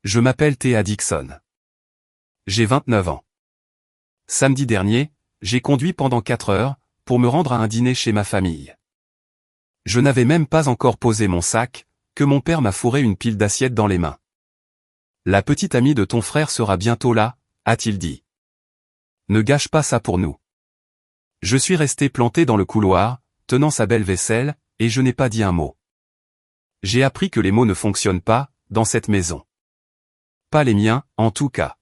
Je m'appelle Thea Dixon. J'ai 29 ans. Samedi dernier, j'ai conduit pendant 4 heures, pour me rendre à un dîner chez ma famille. Je n'avais même pas encore posé mon sac, que mon père m'a fourré une pile d'assiettes dans les mains. La petite amie de ton frère sera bientôt là, a-t-il dit. Ne gâche pas ça pour nous. Je suis resté planté dans le couloir, tenant sa belle vaisselle, et je n'ai pas dit un mot. J'ai appris que les mots ne fonctionnent pas, dans cette maison. Pas les miens, en tout cas.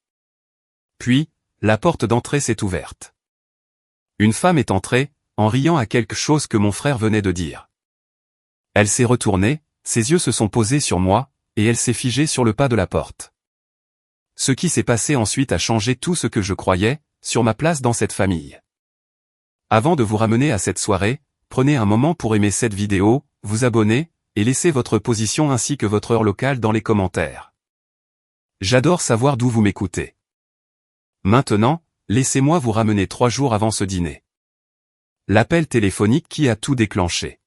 Puis, la porte d'entrée s'est ouverte. Une femme est entrée, en riant à quelque chose que mon frère venait de dire. Elle s'est retournée, ses yeux se sont posés sur moi, et elle s'est figée sur le pas de la porte. Ce qui s'est passé ensuite a changé tout ce que je croyais, sur ma place dans cette famille. Avant de vous ramener à cette soirée, prenez un moment pour aimer cette vidéo, vous abonner, et laissez votre position ainsi que votre heure locale dans les commentaires. J'adore savoir d'où vous m'écoutez. Maintenant, laissez-moi vous ramener 3 jours avant ce dîner. L'appel téléphonique qui a tout déclenché.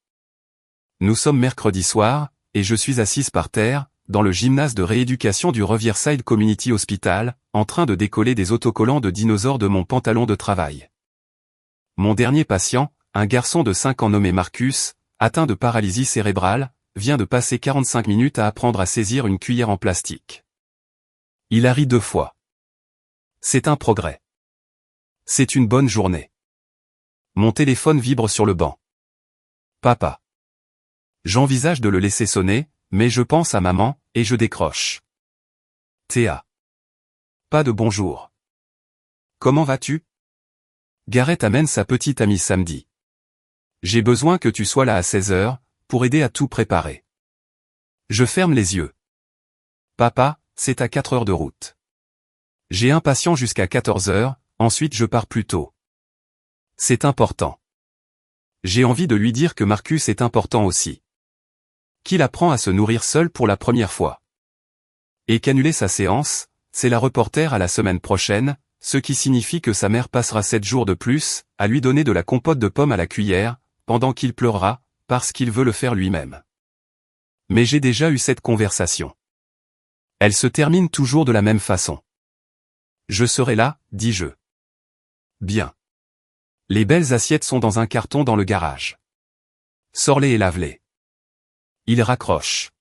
Nous sommes mercredi soir, et je suis assise par terre, dans le gymnase de rééducation du Riverside Community Hospital, en train de décoller des autocollants de dinosaures de mon pantalon de travail. Mon dernier patient, un garçon de 5 ans nommé Marcus, atteint de paralysie cérébrale, vient de passer 45 minutes à apprendre à saisir une cuillère en plastique. Il a ri 2 fois. C'est un progrès. C'est une bonne journée. Mon téléphone vibre sur le banc. Papa. J'envisage de le laisser sonner, mais je pense à maman, et je décroche. Théa. Pas de bonjour. Comment vas-tu? Gareth amène sa petite amie samedi. J'ai besoin que tu sois là à 16 heures, pour aider à tout préparer. Je ferme les yeux. Papa, c'est à 4 heures de route. J'ai un patient jusqu'à 14 heures, ensuite je pars plus tôt. C'est important. J'ai envie de lui dire que Marcus est important aussi. Qu'il apprend à se nourrir seul pour la première fois. Et qu'annuler sa séance, c'est la reporter à la semaine prochaine, ce qui signifie que sa mère passera 7 jours de plus, à lui donner de la compote de pommes à la cuillère, pendant qu'il pleurera, parce qu'il veut le faire lui-même. Mais j'ai déjà eu cette conversation. Elle se termine toujours de la même façon. Je serai là, dis-je. Bien. Les belles assiettes sont dans un carton dans le garage. Sors-les et lave-les. Il raccroche.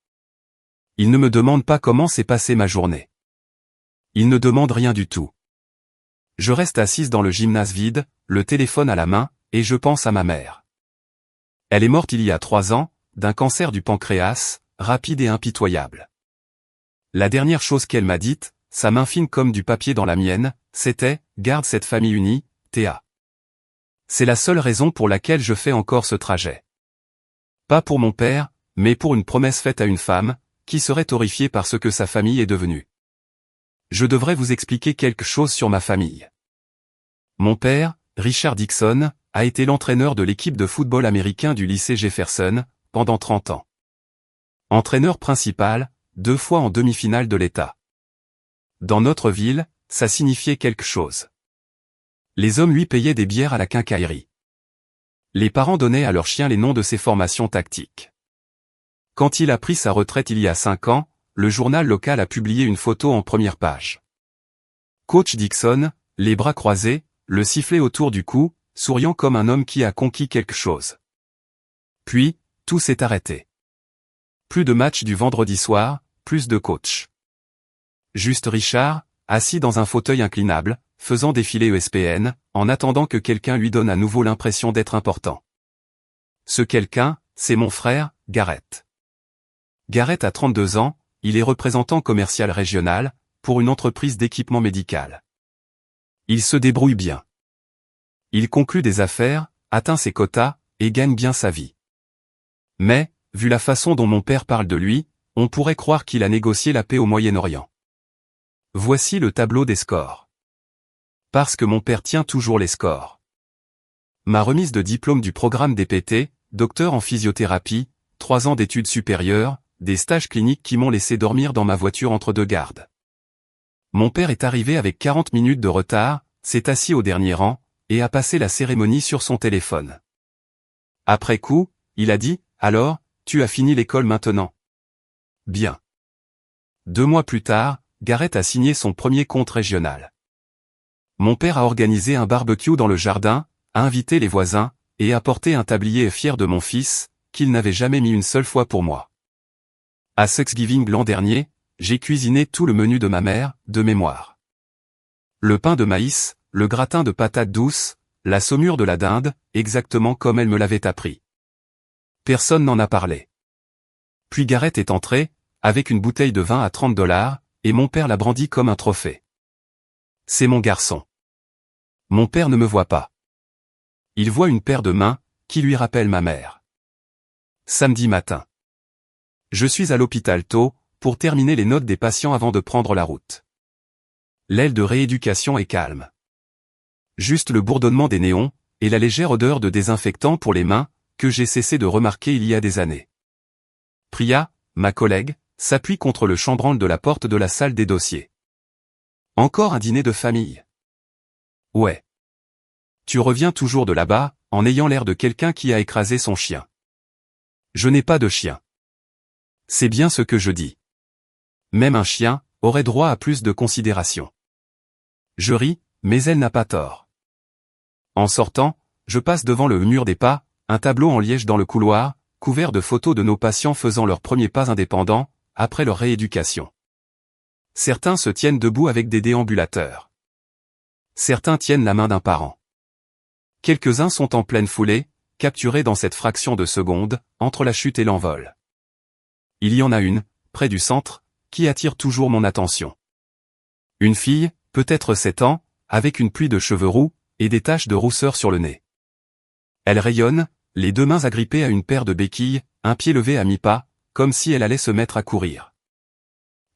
Il ne me demande pas comment s'est passée ma journée. Il ne demande rien du tout. Je reste assise dans le gymnase vide, le téléphone à la main, et je pense à ma mère. Elle est morte il y a 3 ans, d'un cancer du pancréas, rapide et impitoyable. La dernière chose qu'elle m'a dite, sa main fine comme du papier dans la mienne, c'était « Garde cette famille unie, Théa ». C'est la seule raison pour laquelle je fais encore ce trajet. Pas pour mon père, mais pour une promesse faite à une femme, qui serait horrifiée par ce que sa famille est devenue. Je devrais vous expliquer quelque chose sur ma famille. Mon père, Richard Dixon, a été l'entraîneur de l'équipe de football américain du lycée Jefferson, pendant 30 ans. Entraîneur principal, 2 fois en demi-finale de l'État. Dans notre ville, ça signifiait quelque chose. Les hommes lui payaient des bières à la quincaillerie. Les parents donnaient à leurs chiens les noms de ses formations tactiques. Quand il a pris sa retraite il y a 5 ans, le journal local a publié une photo en première page. Coach Dixon, les bras croisés, le sifflet autour du cou, souriant comme un homme qui a conquis quelque chose. Puis, tout s'est arrêté. Plus de matchs du vendredi soir, plus de coach. Juste Richard, assis dans un fauteuil inclinable, faisant défiler ESPN, en attendant que quelqu'un lui donne à nouveau l'impression d'être important. Ce quelqu'un, c'est mon frère, Gareth. Gareth a 32 ans, il est représentant commercial régional, pour une entreprise d'équipement médical. Il se débrouille bien. Il conclut des affaires, atteint ses quotas, et gagne bien sa vie. Mais, vu la façon dont mon père parle de lui, on pourrait croire qu'il a négocié la paix au Moyen-Orient. Voici le tableau des scores. Parce que mon père tient toujours les scores. Ma remise de diplôme du programme DPT, docteur en physiothérapie, 3 ans d'études supérieures, des stages cliniques qui m'ont laissé dormir dans ma voiture entre 2 gardes. Mon père est arrivé avec 40 minutes de retard, s'est assis au dernier rang, et a passé la cérémonie sur son téléphone. Après coup, il a dit « Alors, tu as fini l'école maintenant ?» Bien. 2 mois plus tard, Gareth a signé son premier compte régional. Mon père a organisé un barbecue dans le jardin, a invité les voisins, et a porté un tablier fier de mon fils, qu'il n'avait jamais mis une seule fois pour moi. À Thanksgiving l'an dernier, j'ai cuisiné tout le menu de ma mère, de mémoire. Le pain de maïs, le gratin de patates douces, la saumure de la dinde, exactement comme elle me l'avait appris. Personne n'en a parlé. Puis Gareth est entré, avec une bouteille de vin à $30, et mon père l'a brandi comme un trophée. C'est mon garçon. Mon père ne me voit pas. Il voit une paire de mains, qui lui rappelle ma mère. Samedi matin. Je suis à l'hôpital tôt, pour terminer les notes des patients avant de prendre la route. L'aile de rééducation est calme. Juste le bourdonnement des néons, et la légère odeur de désinfectant pour les mains, que j'ai cessé de remarquer il y a des années. Priya, ma collègue, s'appuie contre le chambranle de la porte de la salle des dossiers. Encore un dîner de famille. Ouais. Tu reviens toujours de là-bas, en ayant l'air de quelqu'un qui a écrasé son chien. Je n'ai pas de chien. C'est bien ce que je dis. Même un chien aurait droit à plus de considération. Je ris, mais elle n'a pas tort. En sortant, je passe devant le mur des pas, un tableau en liège dans le couloir, couvert de photos de nos patients faisant leurs premiers pas indépendants, après leur rééducation. Certains se tiennent debout avec des déambulateurs. Certains tiennent la main d'un parent. Quelques-uns sont en pleine foulée, capturés dans cette fraction de seconde, entre la chute et l'envol. Il y en a une, près du centre, qui attire toujours mon attention. Une fille, peut-être 7 ans, avec une pluie de cheveux roux, et des taches de rousseur sur le nez. Elle rayonne, les 2 mains agrippées à une paire de béquilles, un pied levé à mi-pas, comme si elle allait se mettre à courir.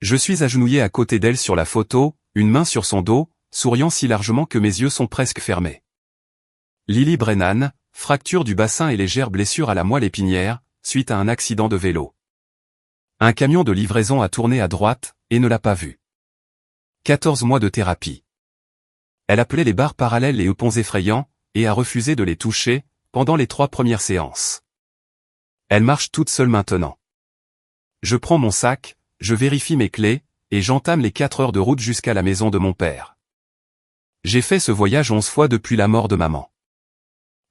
Je suis agenouillé à côté d'elle sur la photo, une main sur son dos, souriant si largement que mes yeux sont presque fermés. Lily Brennan, fracture du bassin et légère blessure à la moelle épinière, suite à un accident de vélo. Un camion de livraison a tourné à droite, et ne l'a pas vue. 14 mois de thérapie. Elle appelait les barres parallèles et ponts effrayants, et a refusé de les toucher, pendant les 3 premières séances. Elle marche toute seule maintenant. Je prends mon sac, je vérifie mes clés, et j'entame les 4 heures de route jusqu'à la maison de mon père. J'ai fait ce voyage 11 fois depuis la mort de maman.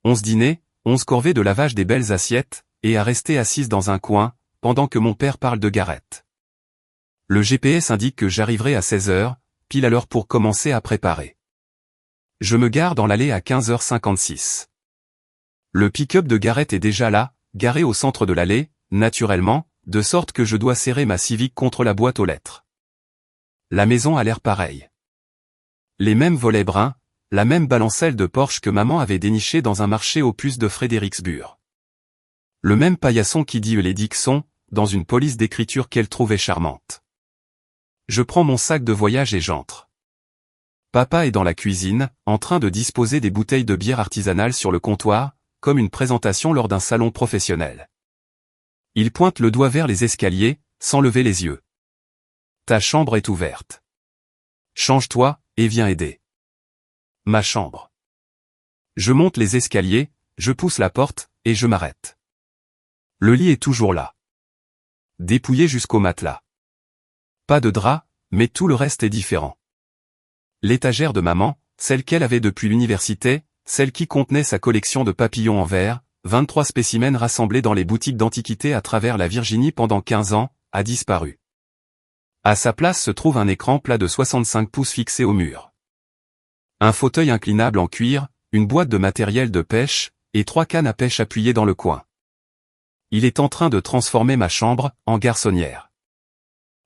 11 dîners, 11 corvées de lavage des belles assiettes, et à rester assise dans un coin, pendant que mon père parle de Gareth. Le GPS indique que j'arriverai à 16 heures, pile à l'heure pour commencer à préparer. Je me gare dans l'allée à 15h56. Le pick-up de Gareth est déjà là, garé au centre de l'allée, naturellement, de sorte que je dois serrer ma Civic contre la boîte aux lettres. La maison a l'air pareille. Les mêmes volets bruns, la même balancelle de Porsche que maman avait dénichée dans un marché aux puces de Fredericksburg. Le même paillasson qui dit les Dixon, dans une police d'écriture qu'elle trouvait charmante. Je prends mon sac de voyage et j'entre. Papa est dans la cuisine, en train de disposer des bouteilles de bière artisanale sur le comptoir, comme une présentation lors d'un salon professionnel. Il pointe le doigt vers les escaliers, sans lever les yeux. Ta chambre est ouverte. Change-toi, et viens aider. Ma chambre. Je monte les escaliers, je pousse la porte, et je m'arrête. Le lit est toujours là. Dépouillé jusqu'au matelas. Pas de drap, mais tout le reste est différent. L'étagère de maman, celle qu'elle avait depuis l'université, celle qui contenait sa collection de papillons en verre, 23 spécimens rassemblés dans les boutiques d'antiquités à travers la Virginie pendant 15 ans, a disparu. À sa place se trouve un écran plat de 65 pouces fixé au mur. Un fauteuil inclinable en cuir, une boîte de matériel de pêche, et 3 cannes à pêche appuyées dans le coin. Il est en train de transformer ma chambre en garçonnière.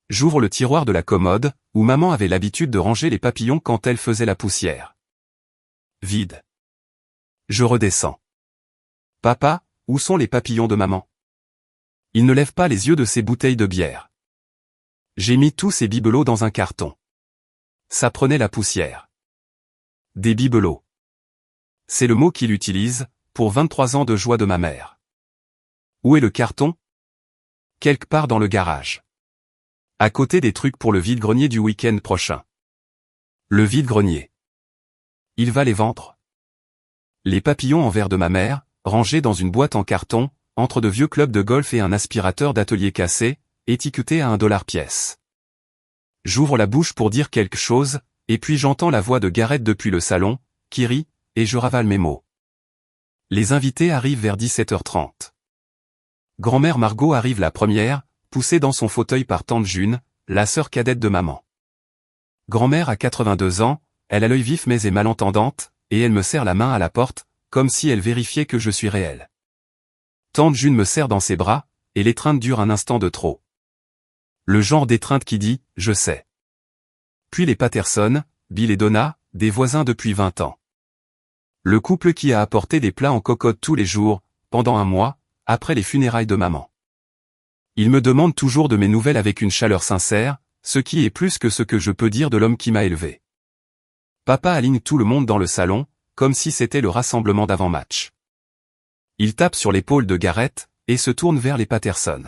J'ouvre le tiroir de la commode, où maman avait l'habitude de ranger les papillons quand elle faisait la poussière. Vide. Je redescends. Papa, où sont les papillons de maman? Il ne lève pas les yeux de ses bouteilles de bière. J'ai mis tous ces bibelots dans un carton. Ça prenait la poussière. Des bibelots. C'est le mot qu'il utilise, pour 23 ans de joie de ma mère. Où est le carton? Quelque part dans le garage. À côté des trucs pour le vide-grenier du week-end prochain. Le vide-grenier. Il va les vendre. Les papillons en verre de ma mère, rangés dans une boîte en carton, entre de vieux clubs de golf et un aspirateur d'atelier cassé, étiqueté à $1 pièce. J'ouvre la bouche pour dire quelque chose, et puis j'entends la voix de Gareth depuis le salon, qui rit, et je ravale mes mots. Les invités arrivent vers 17h30. Grand-mère Margot arrive la première, poussée dans son fauteuil par tante June, la sœur cadette de maman. Grand-mère a 82 ans, elle a l'œil vif mais est malentendante, et elle me serre la main à la porte, comme si elle vérifiait que je suis réel. Tante June me serre dans ses bras, et l'étreinte dure un instant de trop. Le genre d'étreinte qui dit « je sais ». Puis les Patterson, Bill et Donna, des voisins depuis 20 ans. Le couple qui a apporté des plats en cocotte tous les jours, pendant un mois, après les funérailles de maman. Ils me demandent toujours de mes nouvelles avec une chaleur sincère, ce qui est plus que ce que je peux dire de l'homme qui m'a élevé. Papa aligne tout le monde dans le salon, comme si c'était le rassemblement d'avant-match. Il tape sur l'épaule de Gareth, et se tourne vers les Patterson.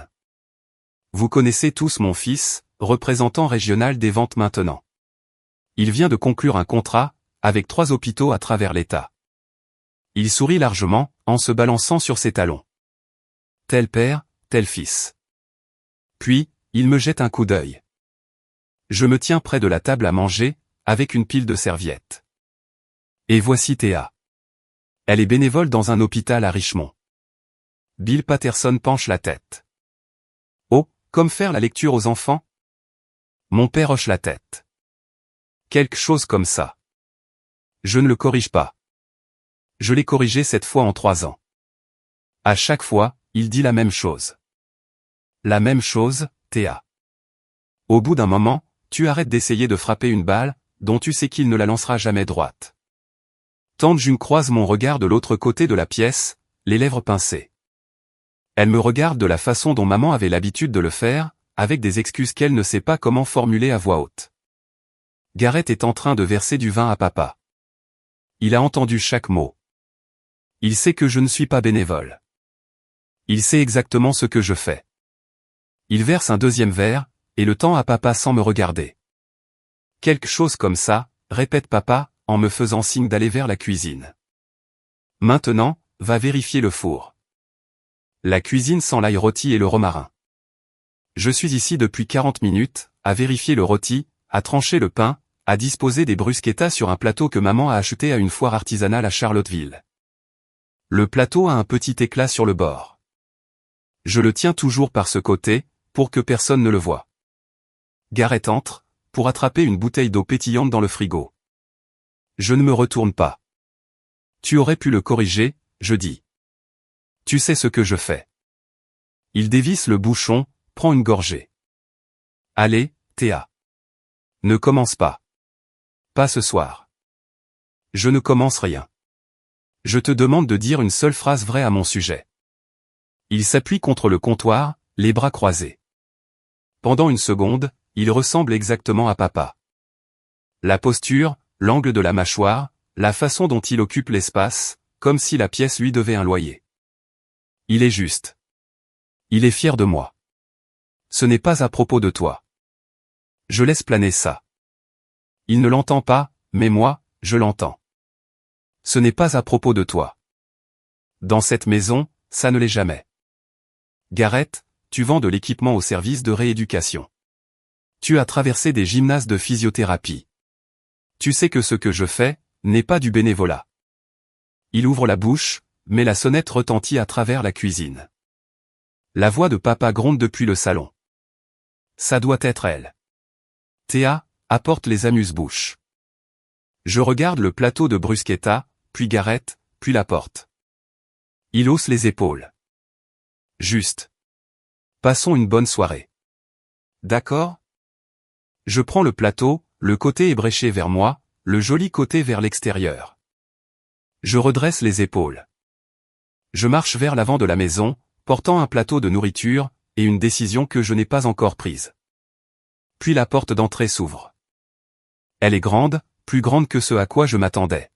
Vous connaissez tous mon fils, représentant régional des ventes maintenant. Il vient de conclure un contrat, avec 3 hôpitaux à travers l'État. Il sourit largement, en se balançant sur ses talons. Tel père, tel fils. Puis, il me jette un coup d'œil. Je me tiens près de la table à manger, avec une pile de serviettes. Et voici Théa. Elle est bénévole dans un hôpital à Richmond. Bill Patterson penche la tête. Oh, comme faire la lecture aux enfants? Mon père hoche la tête. Quelque chose comme ça. Je ne le corrige pas. Je l'ai corrigé cette fois en 3 ans. À chaque fois, il dit la même chose. La même chose, Théa. Au bout d'un moment, tu arrêtes d'essayer de frapper une balle, dont tu sais qu'il ne la lancera jamais droite. Tante June croise mon regard de l'autre côté de la pièce, les lèvres pincées. Elle me regarde de la façon dont maman avait l'habitude de le faire, avec des excuses qu'elle ne sait pas comment formuler à voix haute. Gareth est en train de verser du vin à papa. Il a entendu chaque mot. Il sait que je ne suis pas bénévole. Il sait exactement ce que je fais. Il verse un deuxième verre, et le tend à papa sans me regarder. Quelque chose comme ça, répète papa, en me faisant signe d'aller vers la cuisine. Maintenant, va vérifier le four. La cuisine sent l'ail rôti et le romarin. Je suis ici depuis 40 minutes, à vérifier le rôti, à trancher le pain, à disposer des bruschettas sur un plateau que maman a acheté à une foire artisanale à Charlotteville. Le plateau a un petit éclat sur le bord. Je le tiens toujours par ce côté, pour que personne ne le voie. Gareth entre, pour attraper une bouteille d'eau pétillante dans le frigo. Je ne me retourne pas. Tu aurais pu le corriger, je dis. Tu sais ce que je fais. Il dévisse le bouchon, prend une gorgée. Allez, Théa. Ne commence pas. Pas ce soir. Je ne commence rien. Je te demande de dire une seule phrase vraie à mon sujet. Il s'appuie contre le comptoir, les bras croisés. Pendant une seconde, il ressemble exactement à papa. La posture, l'angle de la mâchoire, la façon dont il occupe l'espace, comme si la pièce lui devait un loyer. Il est juste. Il est fier de moi. Ce n'est pas à propos de toi. Je laisse planer ça. Il ne l'entend pas, mais moi, je l'entends. Ce n'est pas à propos de toi. Dans cette maison, ça ne l'est jamais. Gareth, tu vends de l'équipement au service de rééducation. Tu as traversé des gymnases de physiothérapie. Tu sais que ce que je fais, n'est pas du bénévolat. Il ouvre la bouche, mais la sonnette retentit à travers la cuisine. La voix de papa gronde depuis le salon. Ça doit être elle. Théa, apporte les amuse-bouches. Je regarde le plateau de bruschetta, puis Gareth, puis la porte. Il hausse les épaules. Juste. Passons une bonne soirée. D'accord? Je prends le plateau, le côté ébréché vers moi, le joli côté vers l'extérieur. Je redresse les épaules. Je marche vers l'avant de la maison, portant un plateau de nourriture, et une décision que je n'ai pas encore prise. Puis la porte d'entrée s'ouvre. Elle est grande, plus grande que ce à quoi je m'attendais.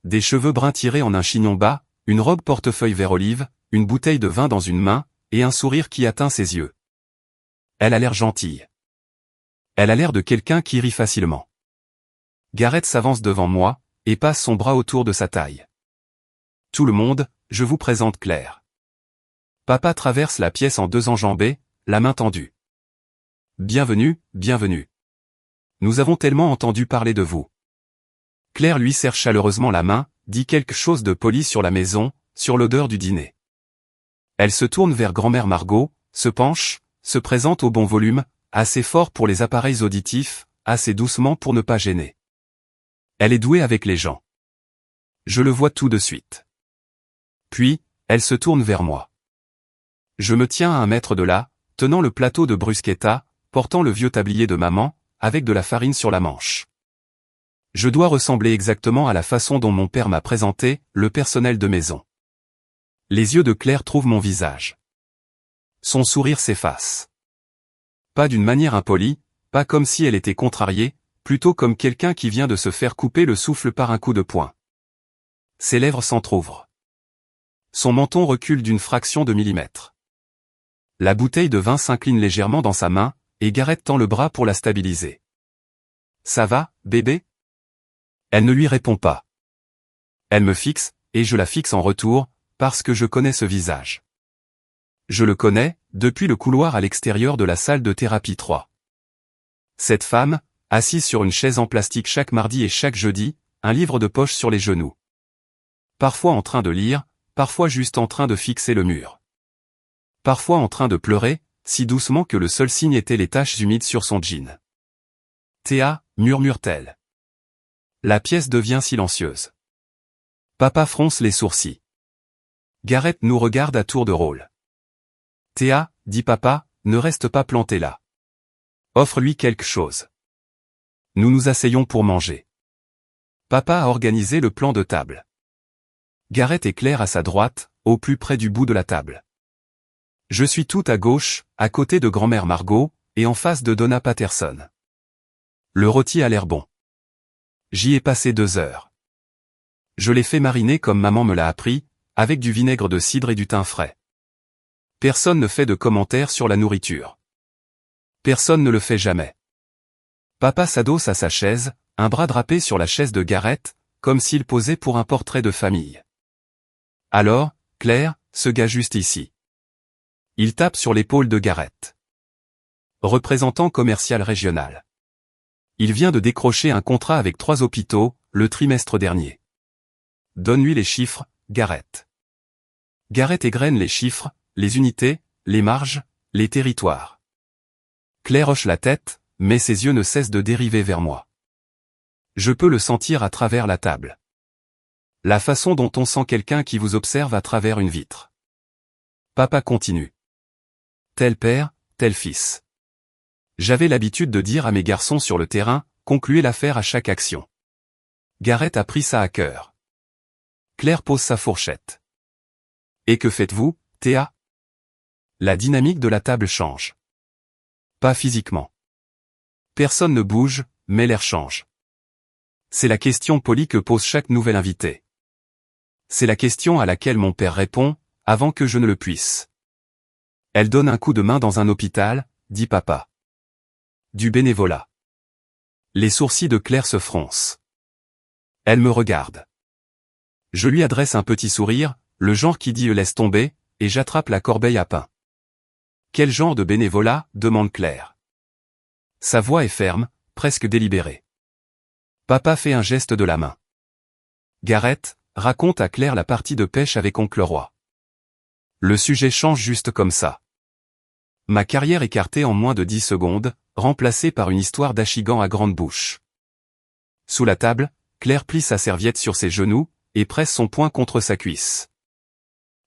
Des cheveux bruns tirés en un chignon bas, une robe portefeuille vert olive, une bouteille de vin dans une main, et un sourire qui atteint ses yeux. Elle a l'air gentille. Elle a l'air de quelqu'un qui rit facilement. Gareth s'avance devant moi, et passe son bras autour de sa taille. Tout le monde, je vous présente Claire. Papa traverse la pièce en 2 enjambées, la main tendue. Bienvenue, bienvenue. Nous avons tellement entendu parler de vous. Claire lui serre chaleureusement la main, dit quelque chose de poli sur la maison, sur l'odeur du dîner. Elle se tourne vers grand-mère Margot, se penche, se présente au bon volume, assez fort pour les appareils auditifs, assez doucement pour ne pas gêner. Elle est douée avec les gens. Je le vois tout de suite. Puis, elle se tourne vers moi. Je me tiens à 1 mètre de là, tenant le plateau de bruschetta, portant le vieux tablier de maman, avec de la farine sur la manche. Je dois ressembler exactement à la façon dont mon père m'a présenté, le personnel de maison. Les yeux de Claire trouvent mon visage. Son sourire s'efface. Pas d'une manière impolie, pas comme si elle était contrariée, plutôt comme quelqu'un qui vient de se faire couper le souffle par un coup de poing. Ses lèvres s'entr'ouvrent. Son menton recule d'une fraction de millimètre. La bouteille de vin s'incline légèrement dans sa main, et Gareth tend le bras pour la stabiliser. « Ça va, bébé ?» Elle ne lui répond pas. Elle me fixe, et je la fixe en retour, parce que je connais ce visage. Je le connais, depuis le couloir à l'extérieur de la salle de thérapie 3. Cette femme, assise sur une chaise en plastique chaque mardi et chaque jeudi, un livre de poche sur les genoux. Parfois en train de lire, parfois juste en train de fixer le mur. Parfois en train de pleurer, si doucement que le seul signe était les taches humides sur son jean. « Théa » murmure-t-elle. La pièce devient silencieuse. Papa fronce les sourcils. Gareth nous regarde à tour de rôle. « Théa » dit papa, ne reste pas planté là. Offre-lui quelque chose. Nous nous asseyons pour manger. Papa a organisé le plan de table. Gareth et Claire à sa droite, au plus près du bout de la table. Je suis tout à gauche, à côté de grand-mère Margot, et en face de Donna Patterson. Le rôti a l'air bon. J'y ai passé 2 heures. Je l'ai fait mariner comme maman me l'a appris, avec du vinaigre de cidre et du thym frais. Personne ne fait de commentaires sur la nourriture. Personne ne le fait jamais. Papa s'adosse à sa chaise, un bras drapé sur la chaise de Gareth, comme s'il posait pour un portrait de famille. Alors, Claire, ce gars juste ici. Il tape sur l'épaule de Gareth. Représentant commercial régional. Il vient de décrocher un contrat avec 3 hôpitaux, le trimestre dernier. Donne-lui les chiffres, Gareth. Gareth égrène les chiffres, les unités, les marges, les territoires. Claire hoche la tête, mais ses yeux ne cessent de dériver vers moi. Je peux le sentir à travers la table. La façon dont on sent quelqu'un qui vous observe à travers une vitre. Papa continue. Tel père, tel fils. J'avais l'habitude de dire à mes garçons sur le terrain, concluez l'affaire à chaque action. Gareth a pris ça à cœur. Claire pose sa fourchette. Et que faites-vous, Théa? La dynamique de la table change. Pas physiquement. Personne ne bouge, mais l'air change. C'est la question polie que pose chaque nouvel invité. C'est la question à laquelle mon père répond, avant que je ne le puisse. Elle donne un coup de main dans un hôpital, dit papa. Du bénévolat. Les sourcils de Claire se froncent. Elle me regarde. Je lui adresse un petit sourire, le genre qui dit laisse tomber, et j'attrape la corbeille à pain. Quel genre de bénévolat, demande Claire. Sa voix est ferme, presque délibérée. Papa fait un geste de la main. Gareth, raconte à Claire la partie de pêche avec oncle Roy. Le sujet change juste comme ça. Ma carrière écartée en moins de 10 secondes, remplacée par une histoire d'achigan à grande bouche. Sous la table, Claire plie sa serviette sur ses genoux, et presse son poing contre sa cuisse.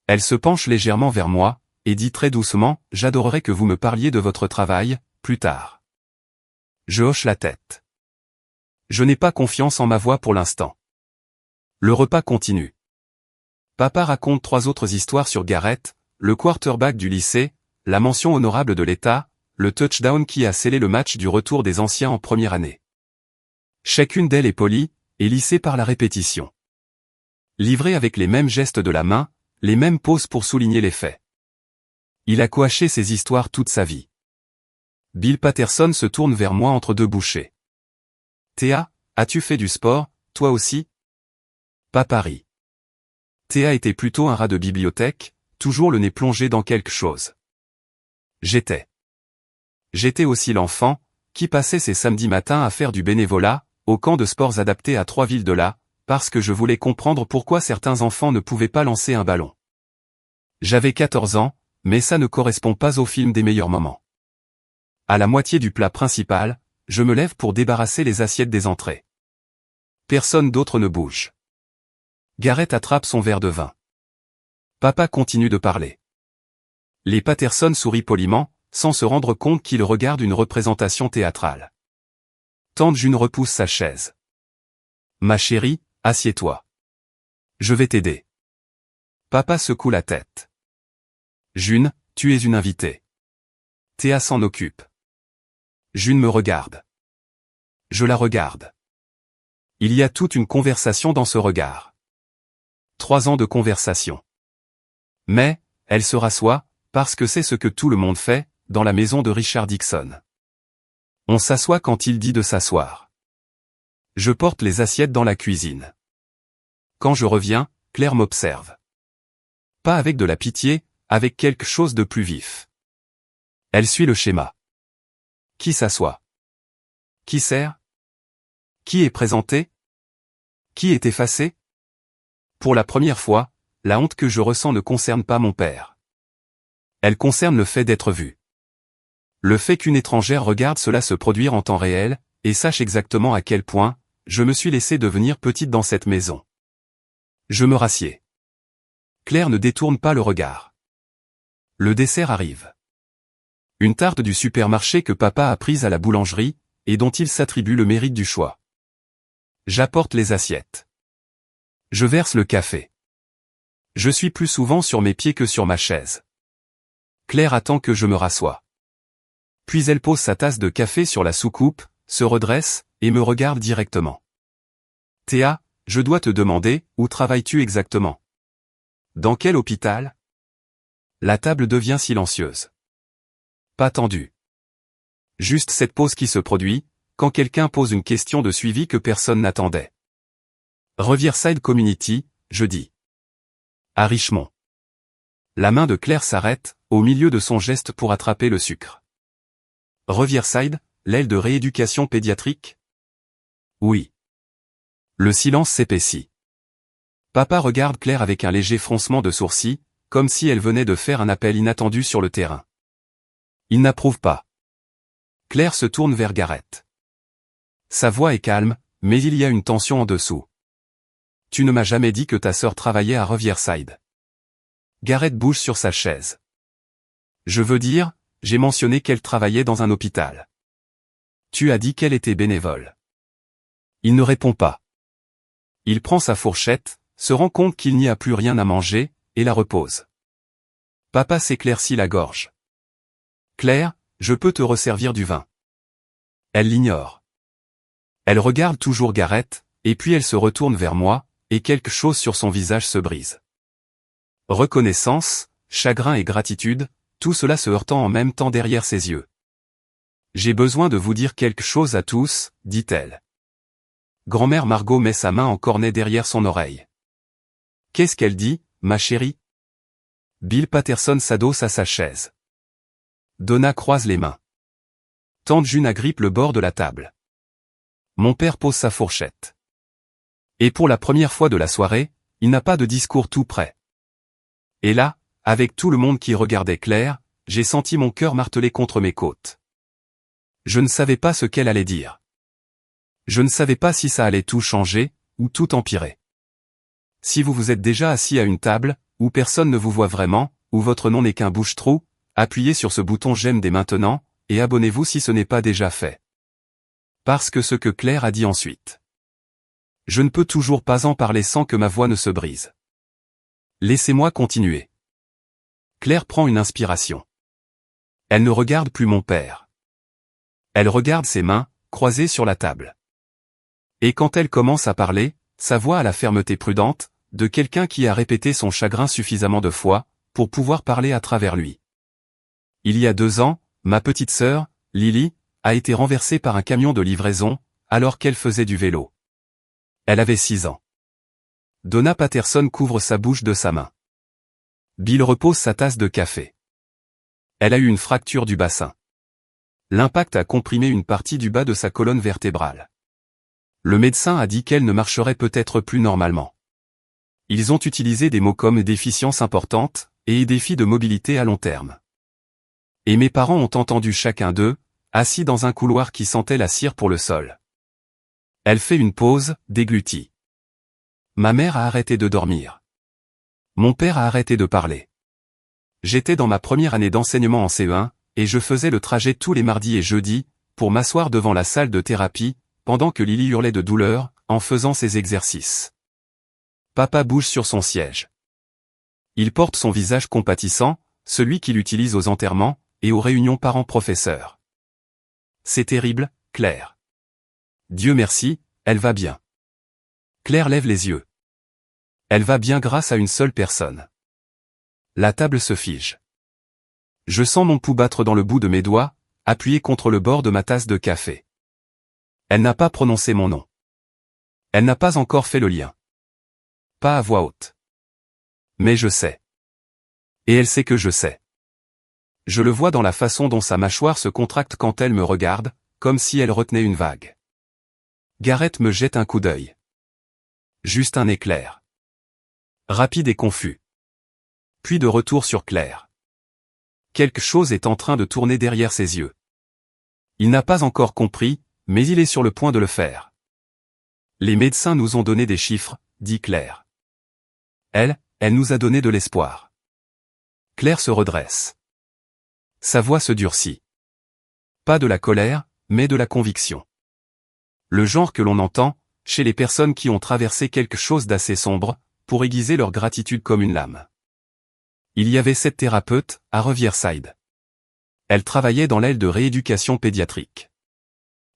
Elle se penche légèrement vers moi, et dit très doucement, « J'adorerais que vous me parliez de votre travail, plus tard. » Je hoche la tête. Je n'ai pas confiance en ma voix pour l'instant. Le repas continue. Papa raconte 3 autres histoires sur Gareth, le quarterback du lycée, la mention honorable de l'État, le touchdown qui a scellé le match du retour des anciens en première année. Chacune d'elles est polie, et lissée par la répétition. Livrée avec les mêmes gestes de la main, les mêmes pauses pour souligner les faits. Il a coaché ces histoires toute sa vie. Bill Patterson se tourne vers moi entre 2 bouchées. Théa, as-tu fait du sport, toi aussi? Papa rit. Théa était plutôt un rat de bibliothèque, toujours le nez plongé dans quelque chose. J'étais aussi l'enfant, qui passait ses samedis matins à faire du bénévolat, au camp de sports adapté à 3 villes de là, parce que je voulais comprendre pourquoi certains enfants ne pouvaient pas lancer un ballon. J'avais 14 ans, mais ça ne correspond pas au film des meilleurs moments. À la moitié du plat principal, je me lève pour débarrasser les assiettes des entrées. Personne d'autre ne bouge. Gareth attrape son verre de vin. Papa continue de parler. Les Patterson sourient poliment, sans se rendre compte qu'ils regardent une représentation théâtrale. Tante June repousse sa chaise. Ma chérie, assieds-toi. Je vais t'aider. Papa secoue la tête. June, tu es une invitée. Théa s'en occupe. June me regarde. Je la regarde. Il y a toute une conversation dans ce regard. 3 ans de conversation. Mais, elle se rassoit, parce que c'est ce que tout le monde fait, dans la maison de Richard Dixon. On s'assoit quand il dit de s'asseoir. Je porte les assiettes dans la cuisine. Quand je reviens, Claire m'observe. Pas avec de la pitié, avec quelque chose de plus vif. Elle suit le schéma. Qui s'assoit? Qui sert? Qui est présenté? Qui est effacé? Pour la première fois, la honte que je ressens ne concerne pas mon père. Elle concerne le fait d'être vue. Le fait qu'une étrangère regarde cela se produire en temps réel, et sache exactement à quel point, je me suis laissé devenir petite dans cette maison. Je me rassieds. Claire ne détourne pas le regard. Le dessert arrive. Une tarte du supermarché que papa a prise à la boulangerie, et dont il s'attribue le mérite du choix. J'apporte les assiettes. Je verse le café. Je suis plus souvent sur mes pieds que sur ma chaise. Claire attend que je me rassoie. Puis elle pose sa tasse de café sur la soucoupe, se redresse, et me regarde directement. Théa, je dois te demander, où travailles-tu exactement? Dans quel hôpital? La table devient silencieuse. Pas tendue. Juste cette pause qui se produit, quand quelqu'un pose une question de suivi que personne n'attendait. Riverside Community, je dis. À Richmond. La main de Claire s'arrête, au milieu de son geste pour attraper le sucre. Riverside, l'aile de rééducation pédiatrique? Oui. Le silence s'épaissit. Papa regarde Claire avec un léger froncement de sourcils, comme si elle venait de faire un appel inattendu sur le terrain. Il n'approuve pas. Claire se tourne vers Gareth. Sa voix est calme, mais il y a une tension en dessous. Tu ne m'as jamais dit que ta sœur travaillait à Riverside. Gareth bouge sur sa chaise. Je veux dire, j'ai mentionné qu'elle travaillait dans un hôpital. Tu as dit qu'elle était bénévole. Il ne répond pas. Il prend sa fourchette, se rend compte qu'il n'y a plus rien à manger, et la repose. Papa s'éclaircit la gorge. Claire, je peux te resservir du vin. Elle l'ignore. Elle regarde toujours Gareth, et puis elle se retourne vers moi, et quelque chose sur son visage se brise. Reconnaissance, chagrin et gratitude, tout cela se heurtant en même temps derrière ses yeux. J'ai besoin de vous dire quelque chose à tous, dit-elle. Grand-mère Margot met sa main en cornet derrière son oreille. Qu'est-ce qu'elle dit, ma chérie? Bill Patterson s'adosse à sa chaise. Donna croise les mains. Tante June agrippe le bord de la table. Mon père pose sa fourchette. Et pour la première fois de la soirée, il n'a pas de discours tout prêt. Et là, avec tout le monde qui regardait Claire, j'ai senti mon cœur marteler contre mes côtes. Je ne savais pas ce qu'elle allait dire. Je ne savais pas si ça allait tout changer, ou tout empirer. Si vous vous êtes déjà assis à une table, où personne ne vous voit vraiment, où votre nom n'est qu'un bouche-trou, appuyez sur ce bouton j'aime dès maintenant, et abonnez-vous si ce n'est pas déjà fait. Parce que ce que Claire a dit ensuite. Je ne peux toujours pas en parler sans que ma voix ne se brise. Laissez-moi continuer. Claire prend une inspiration. Elle ne regarde plus mon père. Elle regarde ses mains, croisées sur la table. Et quand elle commence à parler, sa voix a la fermeté prudente, de quelqu'un qui a répété son chagrin suffisamment de fois, pour pouvoir parler à travers lui. Il y a 2 ans, ma petite sœur, Lily, a été renversée par un camion de livraison, alors qu'elle faisait du vélo. Elle avait 6 ans. Donna Patterson couvre sa bouche de sa main. Bill repose sa tasse de café. Elle a eu une fracture du bassin. L'impact a comprimé une partie du bas de sa colonne vertébrale. Le médecin a dit qu'elle ne marcherait peut-être plus normalement. Ils ont utilisé des mots comme déficience importante et défi de mobilité à long terme. Et mes parents ont entendu chacun d'eux, assis dans un couloir qui sentait la cire pour le sol. Elle fait une pause, déglutit. Ma mère a arrêté de dormir. Mon père a arrêté de parler. J'étais dans ma première année d'enseignement en CE1, et je faisais le trajet tous les mardis et jeudis, pour m'asseoir devant la salle de thérapie, pendant que Lily hurlait de douleur, en faisant ses exercices. Papa bouge sur son siège. Il porte son visage compatissant, celui qu'il utilise aux enterrements, et aux réunions parents-professeurs. C'est terrible, Claire. Dieu merci, elle va bien. Claire lève les yeux. Elle va bien grâce à une seule personne. La table se fige. Je sens mon pouls battre dans le bout de mes doigts, appuyé contre le bord de ma tasse de café. Elle n'a pas prononcé mon nom. Elle n'a pas encore fait le lien. Pas à voix haute. Mais je sais. Et elle sait que je sais. Je le vois dans la façon dont sa mâchoire se contracte quand elle me regarde, comme si elle retenait une vague. Gareth me jette un coup d'œil. Juste un éclair. Rapide et confus. Puis de retour sur Claire. Quelque chose est en train de tourner derrière ses yeux. Il n'a pas encore compris, mais il est sur le point de le faire. Les médecins nous ont donné des chiffres, dit Claire. Elle nous a donné de l'espoir. Claire se redresse. Sa voix se durcit. Pas de la colère, mais de la conviction. Le genre que l'on entend, chez les personnes qui ont traversé quelque chose d'assez sombre, pour aiguiser leur gratitude comme une lame. Il y avait cette thérapeute, à Riverside. Elle travaillait dans l'aile de rééducation pédiatrique.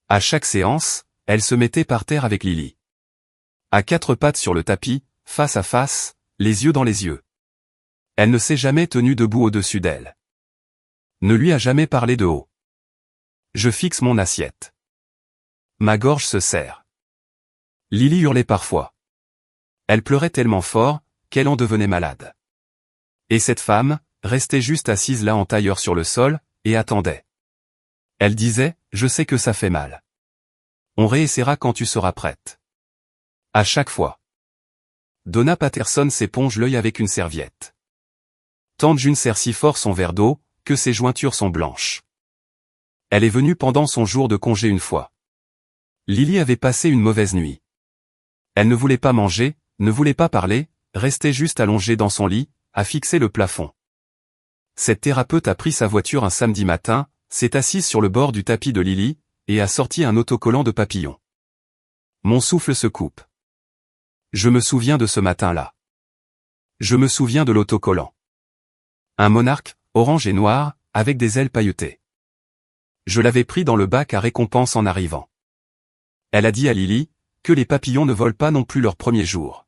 À chaque séance, elle se mettait par terre avec Lily. À quatre pattes sur le tapis, face à face, les yeux dans les yeux. Elle ne s'est jamais tenue debout au-dessus d'elle. Ne lui a jamais parlé de haut. Je fixe mon assiette. Ma gorge se serre. Lily hurlait parfois. Elle pleurait tellement fort, qu'elle en devenait malade. Et cette femme, restait juste assise là en tailleur sur le sol, et attendait. Elle disait, je sais que ça fait mal. On réessaiera quand tu seras prête. À chaque fois. Donna Patterson s'éponge l'œil avec une serviette. Tanjun serre si fort son verre d'eau, que ses jointures sont blanches. Elle est venue pendant son jour de congé une fois. Lily avait passé une mauvaise nuit. Elle ne voulait pas manger, ne voulait pas parler, restait juste allongée dans son lit, à fixer le plafond. Cette thérapeute a pris sa voiture un samedi matin, s'est assise sur le bord du tapis de Lily, et a sorti un autocollant de papillon. Mon souffle se coupe. Je me souviens de ce matin-là. Je me souviens de l'autocollant. Un monarque, orange et noir, avec des ailes pailletées. Je l'avais pris dans le bac à récompense en arrivant. Elle a dit à Lily, que les papillons ne volent pas non plus leur premier jour.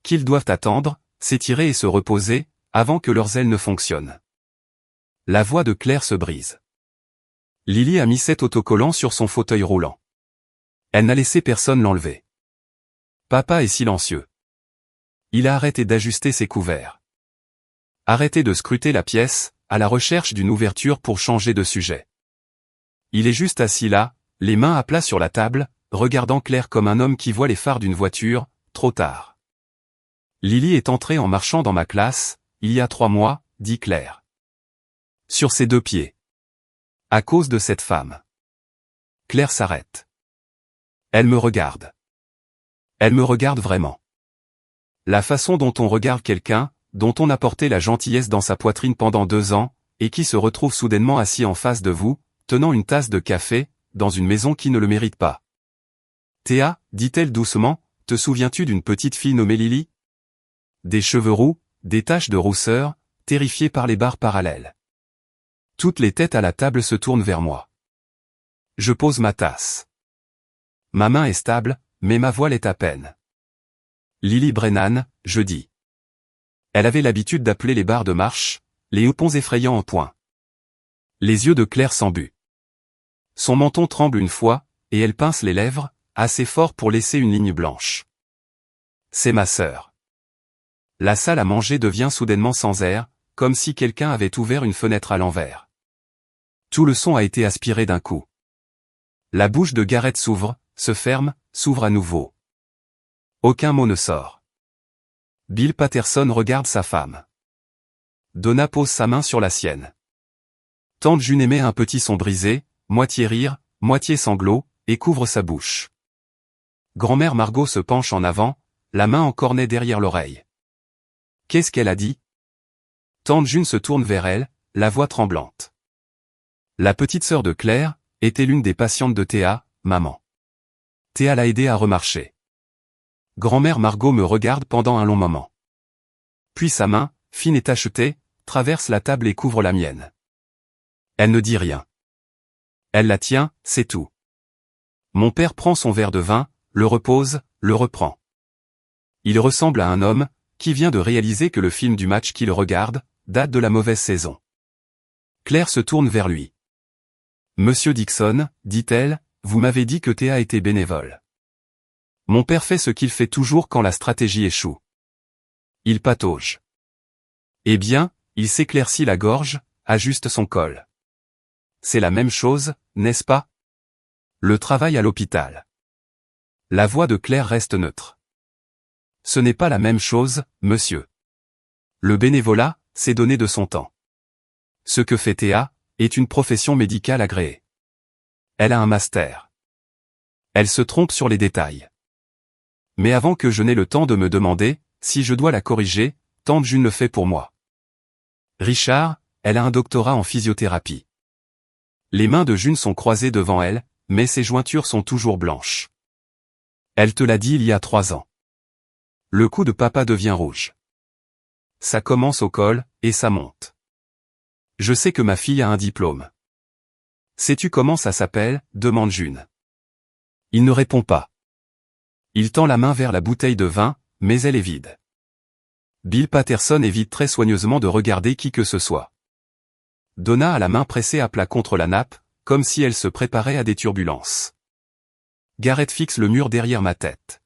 Qu'ils doivent attendre, s'étirer et se reposer, avant que leurs ailes ne fonctionnent. La voix de Claire se brise. Lily a mis cet autocollant sur son fauteuil roulant. Elle n'a laissé personne l'enlever. Papa est silencieux. Il a arrêté d'ajuster ses couverts. Arrêté de scruter la pièce, à la recherche d'une ouverture pour changer de sujet. Il est juste assis là, les mains à plat sur la table, regardant Claire comme un homme qui voit les phares d'une voiture, trop tard. Lily est entrée en marchant dans ma classe, il y a 3 mois, dit Claire. Sur ses 2 pieds. À cause de cette femme. Claire s'arrête. Elle me regarde. Elle me regarde vraiment. La façon dont on regarde quelqu'un, dont on a porté la gentillesse dans sa poitrine pendant 2 ans, et qui se retrouve soudainement assis en face de vous, tenant une tasse de café, dans une maison qui ne le mérite pas. Théa, dit-elle doucement, te souviens-tu d'une petite fille nommée Lily? Des cheveux roux, des taches de rousseur, terrifiée par les barres parallèles. Toutes les têtes à la table se tournent vers moi. Je pose ma tasse. Ma main est stable, mais ma voix l'est à peine. Lily Brennan, je dis. Elle avait l'habitude d'appeler les barres de marche, les ponts effrayants en point. Les yeux de Claire s'embuent. Son menton tremble une fois, et elle pince les lèvres, assez fort pour laisser une ligne blanche. C'est ma sœur. La salle à manger devient soudainement sans air, comme si quelqu'un avait ouvert une fenêtre à l'envers. Tout le son a été aspiré d'un coup. La bouche de Gareth s'ouvre, se ferme, s'ouvre à nouveau. Aucun mot ne sort. Bill Patterson regarde sa femme. Donna pose sa main sur la sienne. Tante June émet un petit son brisé, moitié rire, moitié sanglot, et couvre sa bouche. Grand-mère Margot se penche en avant, la main en cornet derrière l'oreille. Qu'est-ce qu'elle a dit? Tante June se tourne vers elle, la voix tremblante. La petite sœur de Claire était l'une des patientes de Théa, maman. Théa l'a aidée à remarcher. Grand-mère Margot me regarde pendant un long moment. Puis sa main, fine et tachetée, traverse la table et couvre la mienne. Elle ne dit rien. Elle la tient, c'est tout. Mon père prend son verre de vin, le repose, le reprend. Il ressemble à un homme qui vient de réaliser que le film du match qu'il regarde date de la mauvaise saison. Claire se tourne vers lui. Monsieur Dixon, dit-elle, vous m'avez dit que Théa était bénévole. Mon père fait ce qu'il fait toujours quand la stratégie échoue. Il patauge. Eh bien, il s'éclaircit la gorge, ajuste son col. C'est la même chose, n'est-ce pas? Le travail à l'hôpital. La voix de Claire reste neutre. Ce n'est pas la même chose, monsieur. Le bénévolat, c'est donner de son temps. Ce que fait Théa est une profession médicale agréée. Elle a un master. Elle se trompe sur les détails. Mais avant que je n'ai le temps de me demander si je dois la corriger, tante June le fait pour moi. Richard, elle a un doctorat en physiothérapie. Les mains de June sont croisées devant elle, mais ses jointures sont toujours blanches. Elle te l'a dit il y a 3 ans. Le cou de papa devient rouge. Ça commence au col, et ça monte. Je sais que ma fille a un diplôme. Sais-tu comment ça s'appelle? Demande June. Il ne répond pas. Il tend la main vers la bouteille de vin, mais elle est vide. Bill Patterson évite très soigneusement de regarder qui que ce soit. Donna a la main pressée à plat contre la nappe, comme si elle se préparait à des turbulences. Gareth fixe le mur derrière ma tête.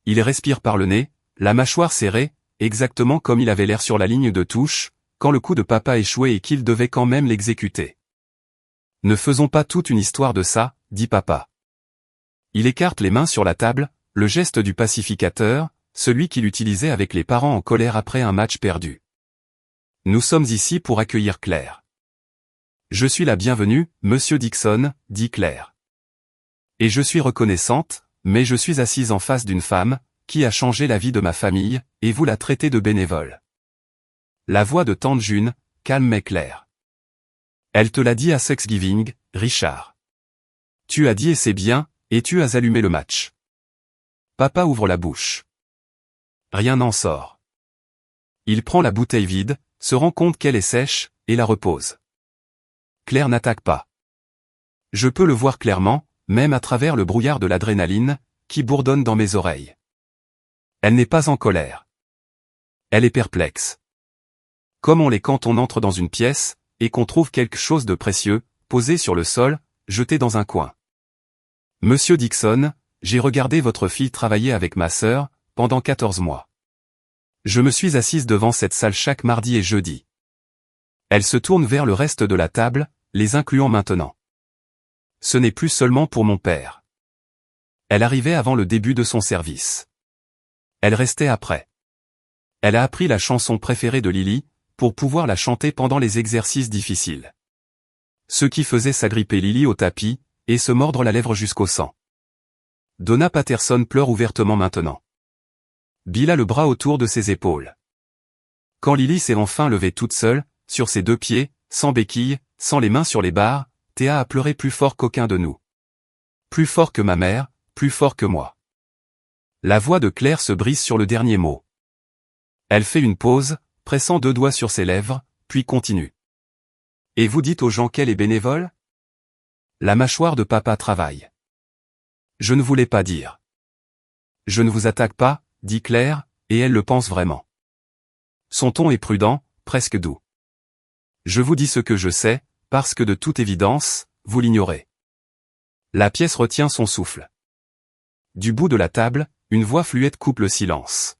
Il respire par le nez, la mâchoire serrée, exactement comme il avait l'air sur la ligne de touche, quand le coup de papa échouait et qu'il devait quand même l'exécuter. Ne faisons pas toute une histoire de ça, dit papa. Il écarte les mains sur la table, le geste du pacificateur, celui qu'il utilisait avec les parents en colère après un match perdu. Nous sommes ici pour accueillir Claire. Je suis la bienvenue, monsieur Dixon, dit Claire. Et je suis reconnaissante, mais je suis assise en face d'une femme qui a changé la vie de ma famille, et vous la traitez de bénévole. La voix de tante June, calme mais claire. Elle te l'a dit à Thanksgiving, Richard. Tu as dit et c'est bien, et tu as allumé le match. Papa ouvre la bouche. Rien n'en sort. Il prend la bouteille vide, se rend compte qu'elle est sèche, et la repose. Claire n'attaque pas. Je peux le voir clairement, même à travers le brouillard de l'adrénaline, qui bourdonne dans mes oreilles. Elle n'est pas en colère. Elle est perplexe. Comme on l'est quand on entre dans une pièce, et qu'on trouve quelque chose de précieux, posé sur le sol, jeté dans un coin. Monsieur Dixon, j'ai regardé votre fille travailler avec ma sœur, pendant 14 mois. Je me suis assise devant cette salle chaque mardi et jeudi. Elle se tourne vers le reste de la table, les incluant maintenant. Ce n'est plus seulement pour mon père. Elle arrivait avant le début de son service. Elle restait après. Elle a appris la chanson préférée de Lily, pour pouvoir la chanter pendant les exercices difficiles. Ce qui faisait s'agripper Lily au tapis, et se mordre la lèvre jusqu'au sang. Donna Patterson pleure ouvertement maintenant. Bill a le bras autour de ses épaules. Quand Lily s'est enfin levée toute seule, sur ses 2 pieds, sans béquille, sans les mains sur les barres, Théa a pleuré plus fort qu'aucun de nous. Plus fort que ma mère, plus fort que moi. La voix de Claire se brise sur le dernier mot. Elle fait une pause, pressant 2 doigts sur ses lèvres, puis continue. Et vous dites aux gens qu'elle est bénévole? La mâchoire de papa travaille. Je ne voulais pas dire. Je ne vous attaque pas, dit Claire, et elle le pense vraiment. Son ton est prudent, presque doux. Je vous dis ce que je sais, parce que de toute évidence, vous l'ignorez. La pièce retient son souffle. Du bout de la table, une voix fluette coupe le silence.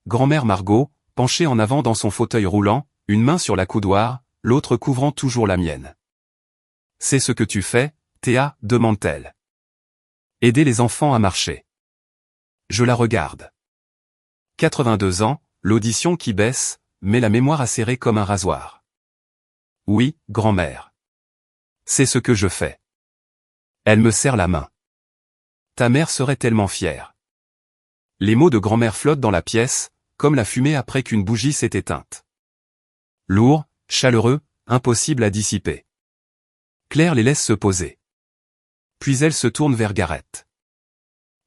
Grand-mère Margot, penchée en avant dans son fauteuil roulant, une main sur la coudoir, l'autre couvrant toujours la mienne. C'est ce que tu fais, Théa, demande-t-elle. Aider les enfants à marcher. Je la regarde. 82 ans, l'audition qui baisse, mais la mémoire acérée comme un rasoir. Oui, grand-mère. C'est ce que je fais. Elle me serre la main. Ta mère serait tellement fière. Les mots de grand-mère flottent dans la pièce, comme la fumée après qu'une bougie s'est éteinte. Lourd, chaleureux, impossible à dissiper. Claire les laisse se poser. Puis elle se tourne vers Gareth.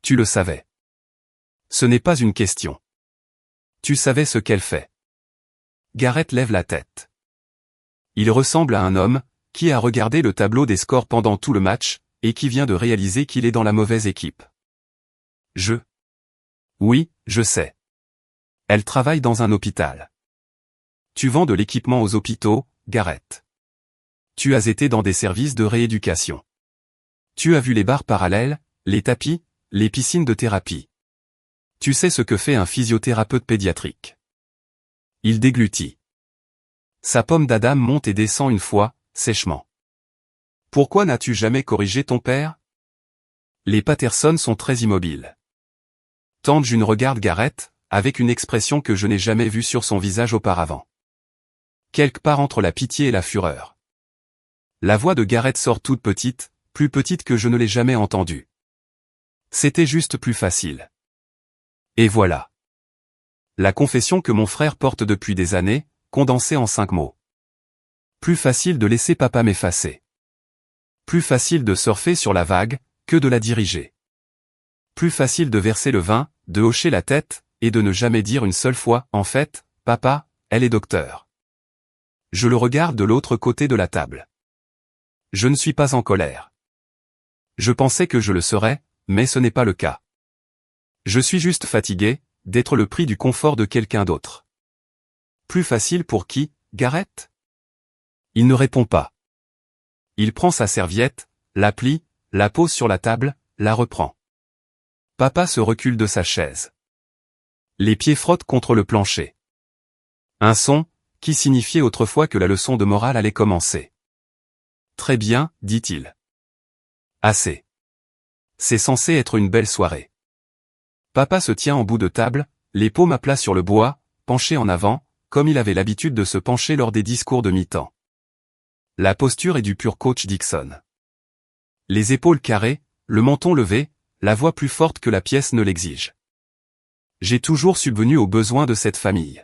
Tu le savais. Ce n'est pas une question. Tu savais ce qu'elle fait. Gareth lève la tête. Il ressemble à un homme, qui a regardé le tableau des scores pendant tout le match, et qui vient de réaliser qu'il est dans la mauvaise équipe. Oui, je sais. Elle travaille dans un hôpital. Tu vends de l'équipement aux hôpitaux, Gareth. Tu as été dans des services de rééducation. Tu as vu les barres parallèles, les tapis, les piscines de thérapie. Tu sais ce que fait un physiothérapeute pédiatrique. Il déglutit. Sa pomme d'Adam monte et descend une fois, sèchement. Pourquoi n'as-tu jamais corrigé ton père? Les Patterson sont très immobiles. Tante June regarde Gareth, avec une expression que je n'ai jamais vue sur son visage auparavant. Quelque part entre la pitié et la fureur. La voix de Gareth sort toute petite, plus petite que je ne l'ai jamais entendue. C'était juste plus facile. Et voilà. La confession que mon frère porte depuis des années, condensée en 5 mots. Plus facile de laisser papa m'effacer. Plus facile de surfer sur la vague, que de la diriger. Plus facile de verser le vin, de hocher la tête, et de ne jamais dire une seule fois, en fait, papa, elle est docteur. Je le regarde de l'autre côté de la table. Je ne suis pas en colère. Je pensais que je le serais, mais ce n'est pas le cas. Je suis juste fatigué, d'être le prix du confort de quelqu'un d'autre. Plus facile pour qui, Gareth? Il ne répond pas. Il prend sa serviette, la plie, la pose sur la table, la reprend. Papa se recule de sa chaise. Les pieds frottent contre le plancher. Un son, qui signifiait autrefois que la leçon de morale allait commencer. Très bien, dit-il. Assez. C'est censé être une belle soirée. Papa se tient en bout de table, les paumes à plat sur le bois, penché en avant, comme il avait l'habitude de se pencher lors des discours de mi-temps. La posture est du pur coach Dixon. Les épaules carrées, le menton levé, la voix plus forte que la pièce ne l'exige. J'ai toujours subvenu aux besoins de cette famille.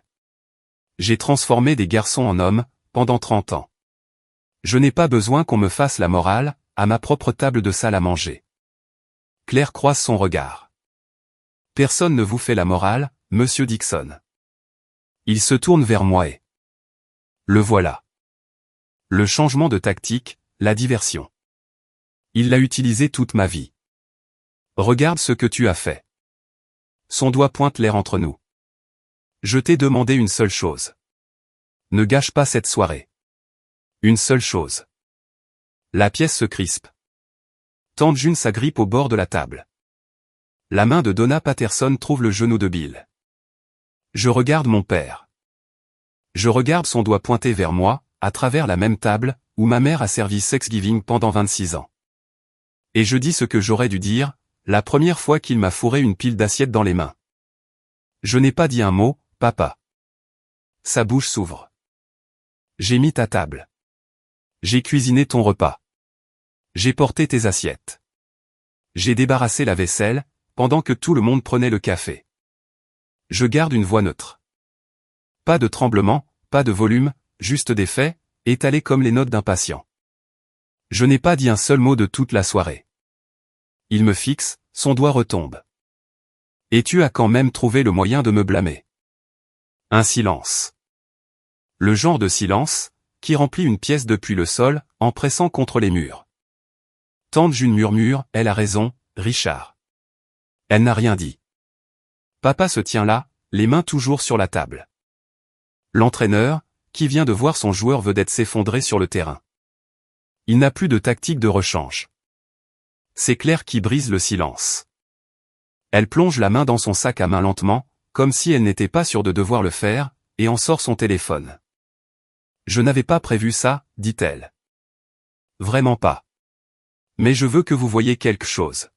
J'ai transformé des garçons en hommes, pendant 30 ans. Je n'ai pas besoin qu'on me fasse la morale, à ma propre table de salle à manger. Claire croise son regard. Personne ne vous fait la morale, monsieur Dixon. Il se tourne vers moi et... Le voilà. Le changement de tactique, la diversion. Il l'a utilisé toute ma vie. Regarde ce que tu as fait. Son doigt pointe l'air entre nous. Je t'ai demandé une seule chose. Ne gâche pas cette soirée. Une seule chose. La pièce se crispe. Tante June s'agrippe au bord de la table. La main de Donna Patterson trouve le genou de Bill. Je regarde mon père. Je regarde son doigt pointé vers moi, à travers la même table, où ma mère a servi Thanksgiving pendant 26 ans. Et je dis ce que j'aurais dû dire, la première fois qu'il m'a fourré une pile d'assiettes dans les mains. Je n'ai pas dit un mot, papa. Sa bouche s'ouvre. J'ai mis ta table. J'ai cuisiné ton repas. J'ai porté tes assiettes. J'ai débarrassé la vaisselle, pendant que tout le monde prenait le café. Je garde une voix neutre. Pas de tremblement, pas de volume, juste des faits, étalés comme les notes d'un patient. Je n'ai pas dit un seul mot de toute la soirée. Il me fixe, son doigt retombe. Et tu as quand même trouvé le moyen de me blâmer. Un silence. Le genre de silence, qui remplit une pièce depuis le sol, en pressant contre les murs. Tante June murmure, elle a raison, Richard. Elle n'a rien dit. Papa se tient là, les mains toujours sur la table. L'entraîneur, qui vient de voir son joueur vedette s'effondrer sur le terrain. Il n'a plus de tactique de rechange. C'est Claire qui brise le silence. Elle plonge la main dans son sac à main lentement, comme si elle n'était pas sûre de devoir le faire, et en sort son téléphone. Je n'avais pas prévu ça, dit-elle. Vraiment pas. Mais je veux que vous voyiez quelque chose.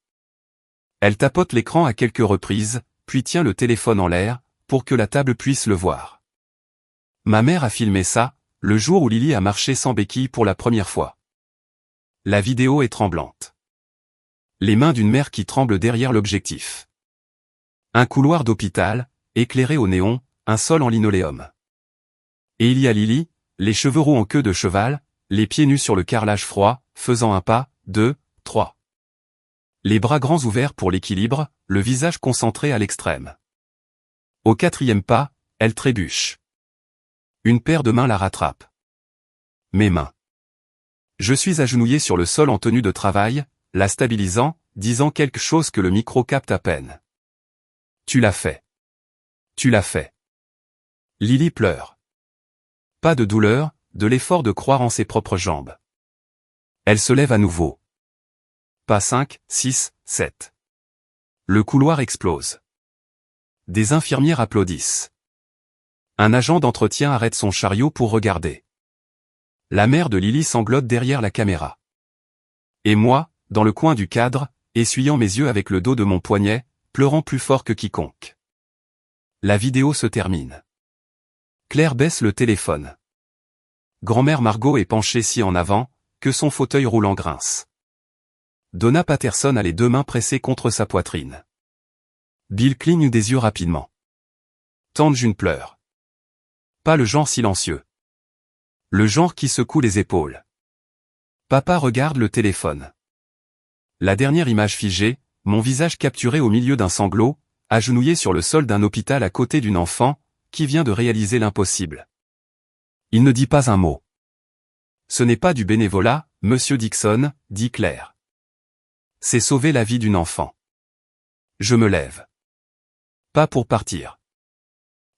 Elle tapote l'écran à quelques reprises, puis tient le téléphone en l'air, pour que la table puisse le voir. Ma mère a filmé ça, le jour où Lily a marché sans béquille pour la première fois. La vidéo est tremblante. Les mains d'une mère qui tremble derrière l'objectif. Un couloir d'hôpital, éclairé au néon, un sol en linoléum. Et il y a Lily, les cheveux roux en queue de cheval, les pieds nus sur le carrelage froid, faisant un pas, 2, 3. Les bras grands ouverts pour l'équilibre, le visage concentré à l'extrême. Au 4e pas, elle trébuche. Une paire de mains la rattrape. Mes mains. Je suis agenouillé sur le sol en tenue de travail, la stabilisant, disant quelque chose que le micro capte à peine. Tu l'as fait. Tu l'as fait. Lily pleure. Pas de douleur, de l'effort de croire en ses propres jambes. Elle se lève à nouveau. Pas 5, 6, 7. Le couloir explose. Des infirmières applaudissent. Un agent d'entretien arrête son chariot pour regarder. La mère de Lily sanglote derrière la caméra. Et moi, dans le coin du cadre, essuyant mes yeux avec le dos de mon poignet, pleurant plus fort que quiconque. La vidéo se termine. Claire baisse le téléphone. Grand-mère Margot est penchée si en avant, que son fauteuil roulant grince. Donna Patterson a les 2 mains pressées contre sa poitrine. Bill cligne des yeux rapidement. Tante June pleure. Pas le genre silencieux. Le genre qui secoue les épaules. Papa regarde le téléphone. La dernière image figée, mon visage capturé au milieu d'un sanglot, agenouillé sur le sol d'un hôpital à côté d'une enfant, qui vient de réaliser l'impossible. Il ne dit pas un mot. Ce n'est pas du bénévolat, monsieur Dixon, dit Claire. C'est sauver la vie d'une enfant. Je me lève. Pas pour partir.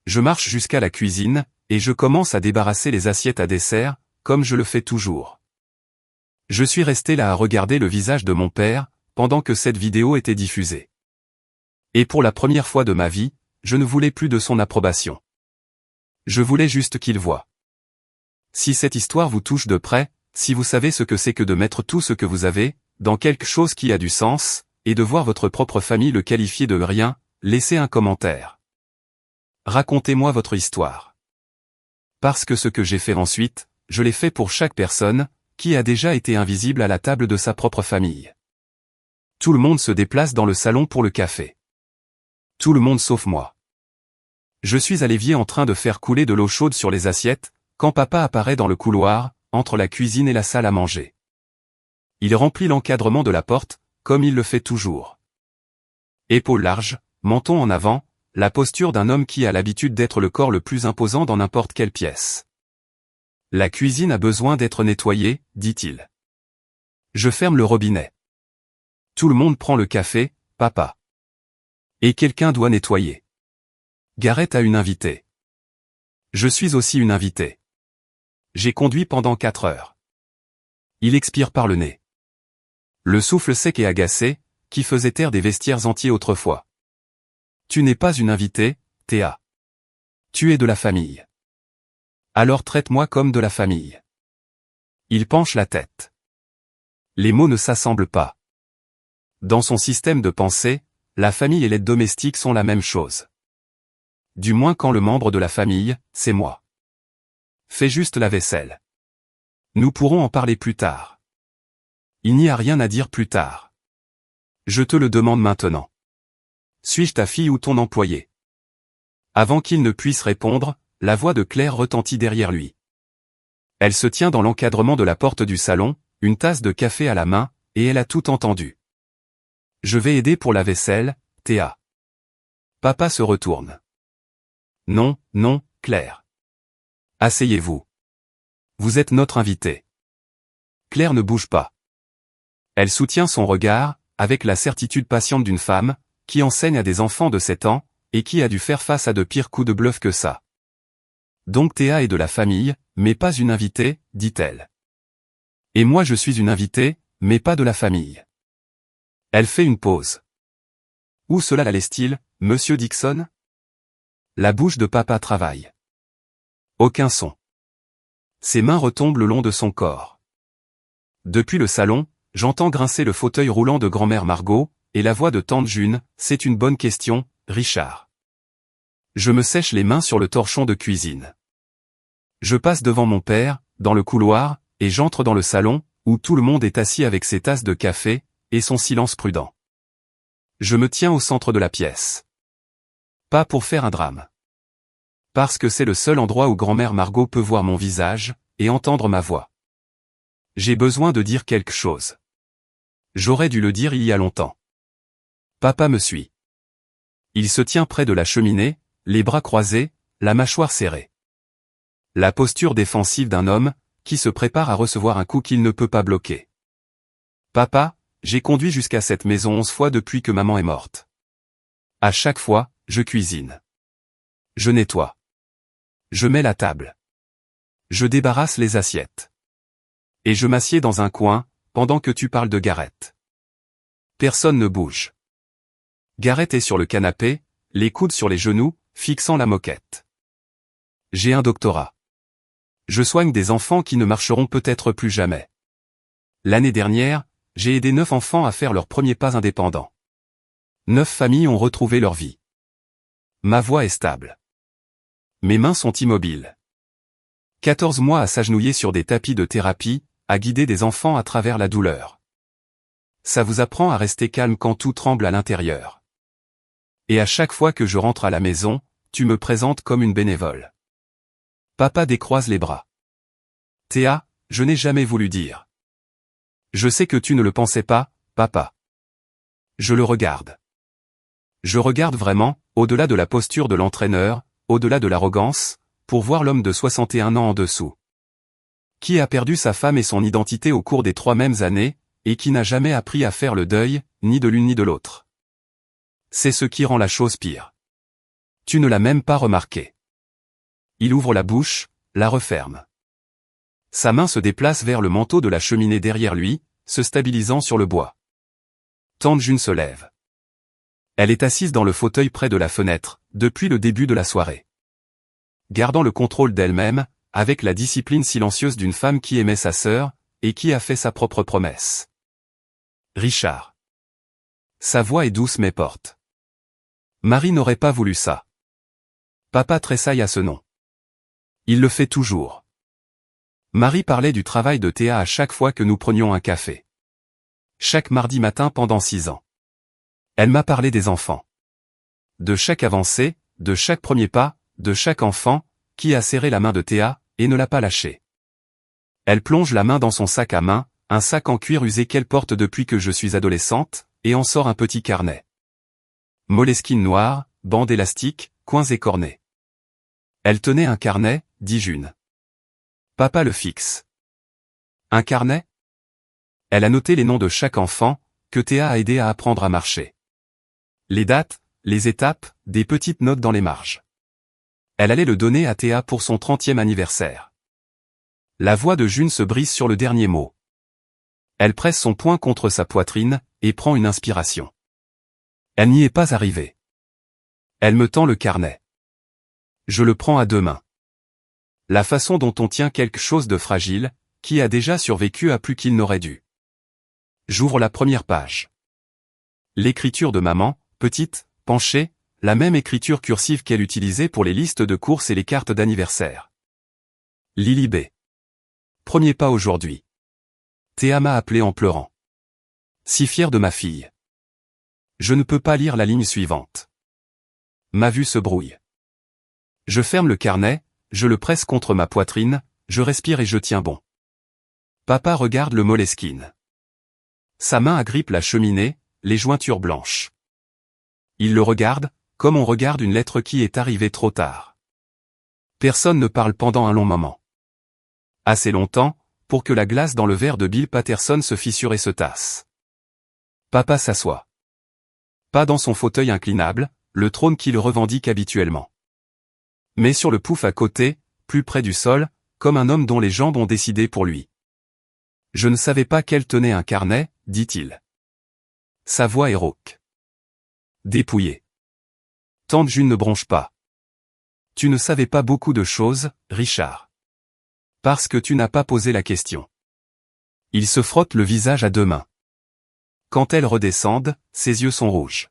Je marche jusqu'à la cuisine, et je commence à débarrasser les assiettes à dessert, comme je le fais toujours. Je suis resté là à regarder le visage de mon père, pendant que cette vidéo était diffusée. Et pour la première fois de ma vie, je ne voulais plus de son approbation. Je voulais juste qu'il voie. Si cette histoire vous touche de près, si vous savez ce que c'est que de mettre tout ce que vous avez, dans quelque chose qui a du sens, et de voir votre propre famille le qualifier de rien, laissez un commentaire. Racontez-moi votre histoire. Parce que ce que j'ai fait ensuite, je l'ai fait pour chaque personne, qui a déjà été invisible à la table de sa propre famille. Tout le monde se déplace dans le salon pour le café. Tout le monde sauf moi. Je suis à l'évier en train de faire couler de l'eau chaude sur les assiettes, quand papa apparaît dans le couloir, entre la cuisine et la salle à manger. Il remplit l'encadrement de la porte, comme il le fait toujours. Épaules larges, menton en avant, la posture d'un homme qui a l'habitude d'être le corps le plus imposant dans n'importe quelle pièce. La cuisine a besoin d'être nettoyée, dit-il. Je ferme le robinet. Tout le monde prend le café, papa. Et quelqu'un doit nettoyer. Garrett a une invitée. Je suis aussi une invitée. J'ai conduit pendant 4 heures. Il expire par le nez. Le souffle sec et agacé, qui faisait taire des vestiaires entiers autrefois. Tu n'es pas une invitée, Théa. Tu es de la famille. Alors traite-moi comme de la famille. Il penche la tête. Les mots ne s'assemblent pas. Dans son système de pensée, la famille et l'aide domestique sont la même chose. Du moins quand le membre de la famille, c'est moi. Fais juste la vaisselle. Nous pourrons en parler plus tard. Il n'y a rien à dire plus tard. Je te le demande maintenant. Suis-je ta fille ou ton employé? Avant qu'il ne puisse répondre, la voix de Claire retentit derrière lui. Elle se tient dans l'encadrement de la porte du salon, une tasse de café à la main, et elle a tout entendu. Je vais aider pour la vaisselle, Théa. Papa se retourne. Non, non, Claire. Asseyez-vous. Vous êtes notre invitée. Claire ne bouge pas. Elle soutient son regard, avec la certitude patiente d'une femme, qui enseigne à des enfants de 7 ans, et qui a dû faire face à de pires coups de bluff que ça. Donc Théa est de la famille, mais pas une invitée, dit-elle. Et moi je suis une invitée, mais pas de la famille. Elle fait une pause. Où cela la laisse-t-il, monsieur Dixon? La bouche de papa travaille. Aucun son. Ses mains retombent le long de son corps. Depuis le salon, j'entends grincer le fauteuil roulant de grand-mère Margot, et la voix de tante June, c'est une bonne question, Richard. Je me sèche les mains sur le torchon de cuisine. Je passe devant mon père, dans le couloir, et j'entre dans le salon, où tout le monde est assis avec ses tasses de café, et son silence prudent. Je me tiens au centre de la pièce. Pas pour faire un drame. Parce que c'est le seul endroit où grand-mère Margot peut voir mon visage, et entendre ma voix. J'ai besoin de dire quelque chose. J'aurais dû le dire il y a longtemps. Papa me suit. Il se tient près de la cheminée, les bras croisés, la mâchoire serrée. La posture défensive d'un homme, qui se prépare à recevoir un coup qu'il ne peut pas bloquer. Papa, j'ai conduit jusqu'à cette maison 11 fois depuis que maman est morte. À chaque fois, je cuisine. Je nettoie. Je mets la table. Je débarrasse les assiettes. Et je m'assieds dans un coin, pendant que tu parles de Gareth. Personne ne bouge. Gareth est sur le canapé, les coudes sur les genoux, fixant la moquette. J'ai un doctorat. Je soigne des enfants qui ne marcheront peut-être plus jamais. L'année dernière, j'ai aidé 9 enfants à faire leurs premiers pas indépendants. 9 familles ont retrouvé leur vie. Ma voix est stable. Mes mains sont immobiles. 14 mois à s'agenouiller sur des tapis de thérapie, à guider des enfants à travers la douleur. Ça vous apprend à rester calme quand tout tremble à l'intérieur. Et à chaque fois que je rentre à la maison, tu me présentes comme une bénévole. Papa décroise les bras. Théa, je n'ai jamais voulu dire. Je sais que tu ne le pensais pas, papa. Je le regarde. Je regarde vraiment, au-delà de la posture de l'entraîneur, au-delà de l'arrogance, pour voir l'homme de 61 ans en dessous. Qui a perdu sa femme et son identité au cours des 3 mêmes années, et qui n'a jamais appris à faire le deuil, ni de l'une ni de l'autre. C'est ce qui rend la chose pire. Tu ne l'as même pas remarqué. Il ouvre la bouche, la referme. Sa main se déplace vers le manteau de la cheminée derrière lui, se stabilisant sur le bois. Tante June se lève. Elle est assise dans le fauteuil près de la fenêtre, depuis le début de la soirée. Gardant le contrôle d'elle-même, avec la discipline silencieuse d'une femme qui aimait sa sœur, et qui a fait sa propre promesse. Richard. Sa voix est douce mais porte. Marie n'aurait pas voulu ça. Papa tressaille à ce nom. Il le fait toujours. Marie parlait du travail de Théa à chaque fois que nous prenions un café. Chaque mardi matin pendant 6 ans. Elle m'a parlé des enfants. De chaque avancée, de chaque premier pas, de chaque enfant, qui a serré la main de Théa, et ne l'a pas lâchée. Elle plonge la main dans son sac à main, un sac en cuir usé qu'elle porte depuis que je suis adolescente, et en sort un petit carnet. Moleskine noire, bande élastique, coins écornés. Elle tenait un carnet, dit June. Papa le fixe. Un carnet? Elle a noté les noms de chaque enfant, que Théa a aidé à apprendre à marcher. Les dates, les étapes, des petites notes dans les marges. Elle allait le donner à Théa pour son 30e anniversaire. La voix de June se brise sur le dernier mot. Elle presse son poing contre sa poitrine, et prend une inspiration. Elle n'y est pas arrivée. Elle me tend le carnet. Je le prends à 2 mains. La façon dont on tient quelque chose de fragile, qui a déjà survécu à plus qu'il n'aurait dû. J'ouvre la première page. L'écriture de maman, petite, penchée, la même écriture cursive qu'elle utilisait pour les listes de courses et les cartes d'anniversaire. Lily B. Premier pas aujourd'hui. Théa m'a appelé en pleurant. Si fière de ma fille. Je ne peux pas lire la ligne suivante. Ma vue se brouille. Je ferme le carnet, je le presse contre ma poitrine, je respire et je tiens bon. Papa regarde le Moleskine. Sa main agrippe la cheminée, les jointures blanches. Il le regarde, comme on regarde une lettre qui est arrivée trop tard. Personne ne parle pendant un long moment. Assez longtemps, pour que la glace dans le verre de Bill Patterson se fissure et se tasse. Papa s'assoit. Pas dans son fauteuil inclinable, le trône qu'il revendique habituellement. Mais sur le pouf à côté, plus près du sol, comme un homme dont les jambes ont décidé pour lui. Je ne savais pas qu'elle tenait un carnet, dit-il. Sa voix est rauque. Dépouillée. Tante June ne bronche pas. Tu ne savais pas beaucoup de choses, Richard. Parce que tu n'as pas posé la question. Il se frotte le visage à deux mains. Quand elles redescendent, ses yeux sont rouges.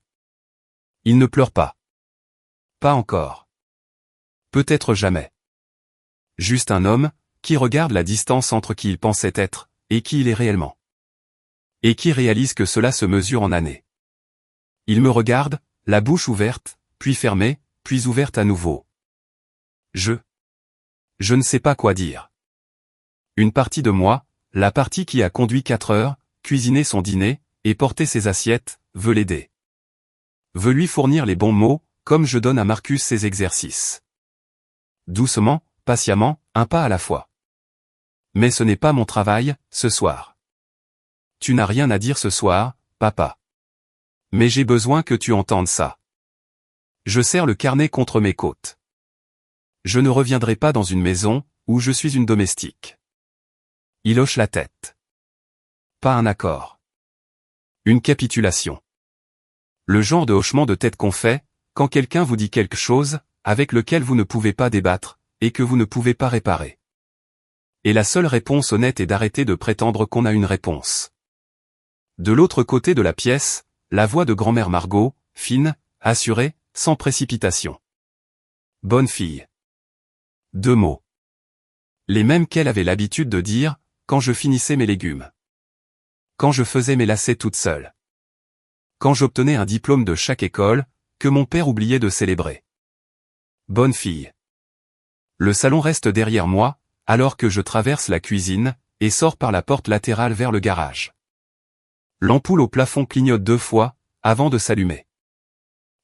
Il ne pleure pas. Pas encore. Peut-être jamais. Juste un homme, qui regarde la distance entre qui il pensait être, et qui il est réellement. Et qui réalise que cela se mesure en années. Il me regarde, la bouche ouverte, puis fermée, puis ouverte à nouveau. Je ne sais pas quoi dire. Une partie de moi, la partie qui a conduit 4 heures, cuisiné son dîner, et porté ses assiettes, veut l'aider. Veut lui fournir les bons mots, comme je donne à Marcus ses exercices. Doucement, patiemment, un pas à la fois. Mais ce n'est pas mon travail, ce soir. Tu n'as rien à dire ce soir, papa. Mais j'ai besoin que tu entendes ça. Je serre le carnet contre mes côtes. Je ne reviendrai pas dans une maison, où je suis une domestique. Il hoche la tête. Pas un accord. Une capitulation. Le genre de hochement de tête qu'on fait, quand quelqu'un vous dit quelque chose, avec lequel vous ne pouvez pas débattre, et que vous ne pouvez pas réparer. Et la seule réponse honnête est d'arrêter de prétendre qu'on a une réponse. De l'autre côté de la pièce, la voix de grand-mère Margot, fine, assurée, sans précipitation. Bonne fille. 2 mots. Les mêmes qu'elle avait l'habitude de dire, quand je finissais mes légumes. Quand je faisais mes lacets toute seule. Quand j'obtenais un diplôme de chaque école, que mon père oubliait de célébrer. Bonne fille. Le salon reste derrière moi, alors que je traverse la cuisine, et sors par la porte latérale vers le garage. L'ampoule au plafond clignote 2 fois, avant de s'allumer.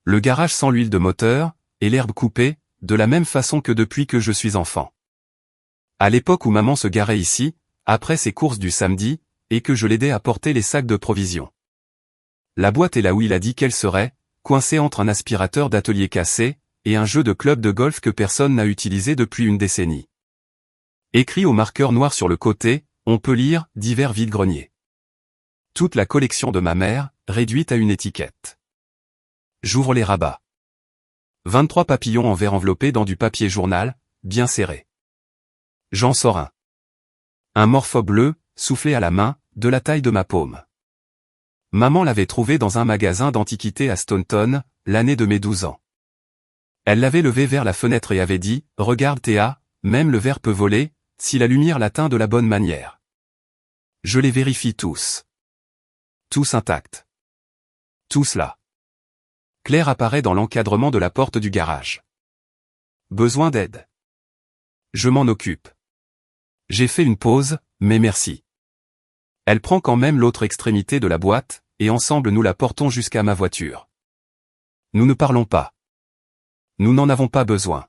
Le garage sent l'huile de moteur, et l'herbe coupée, de la même façon que depuis que je suis enfant. À l'époque où maman se garait ici, après ses courses du samedi, et que je l'aidais à porter les sacs de provisions. La boîte est là où il a dit qu'elle serait, coincée entre un aspirateur d'atelier cassé, et un jeu de club de golf que personne n'a utilisé depuis une décennie. Écrit au marqueur noir sur le côté, on peut lire « divers vide-greniers ». Toute la collection de ma mère, réduite à une étiquette. J'ouvre les rabats. 23 papillons en verre enveloppés dans du papier journal, bien serré. J'en sors un. Un morpho bleu, soufflé à la main, de la taille de ma paume. Maman l'avait trouvé dans un magasin d'antiquités à Staunton, l'année de mes 12 ans. Elle l'avait levé vers la fenêtre et avait dit, « Regarde Théa, même le verre peut voler, si la lumière l'atteint de la bonne manière. » Je les vérifie tous. Tous intacts. Tous là. Claire apparaît dans l'encadrement de la porte du garage. Besoin d'aide. Je m'en occupe. J'ai fait une pause, mais merci. Elle prend quand même l'autre extrémité de la boîte, et ensemble nous la portons jusqu'à ma voiture. Nous ne parlons pas. Nous n'en avons pas besoin.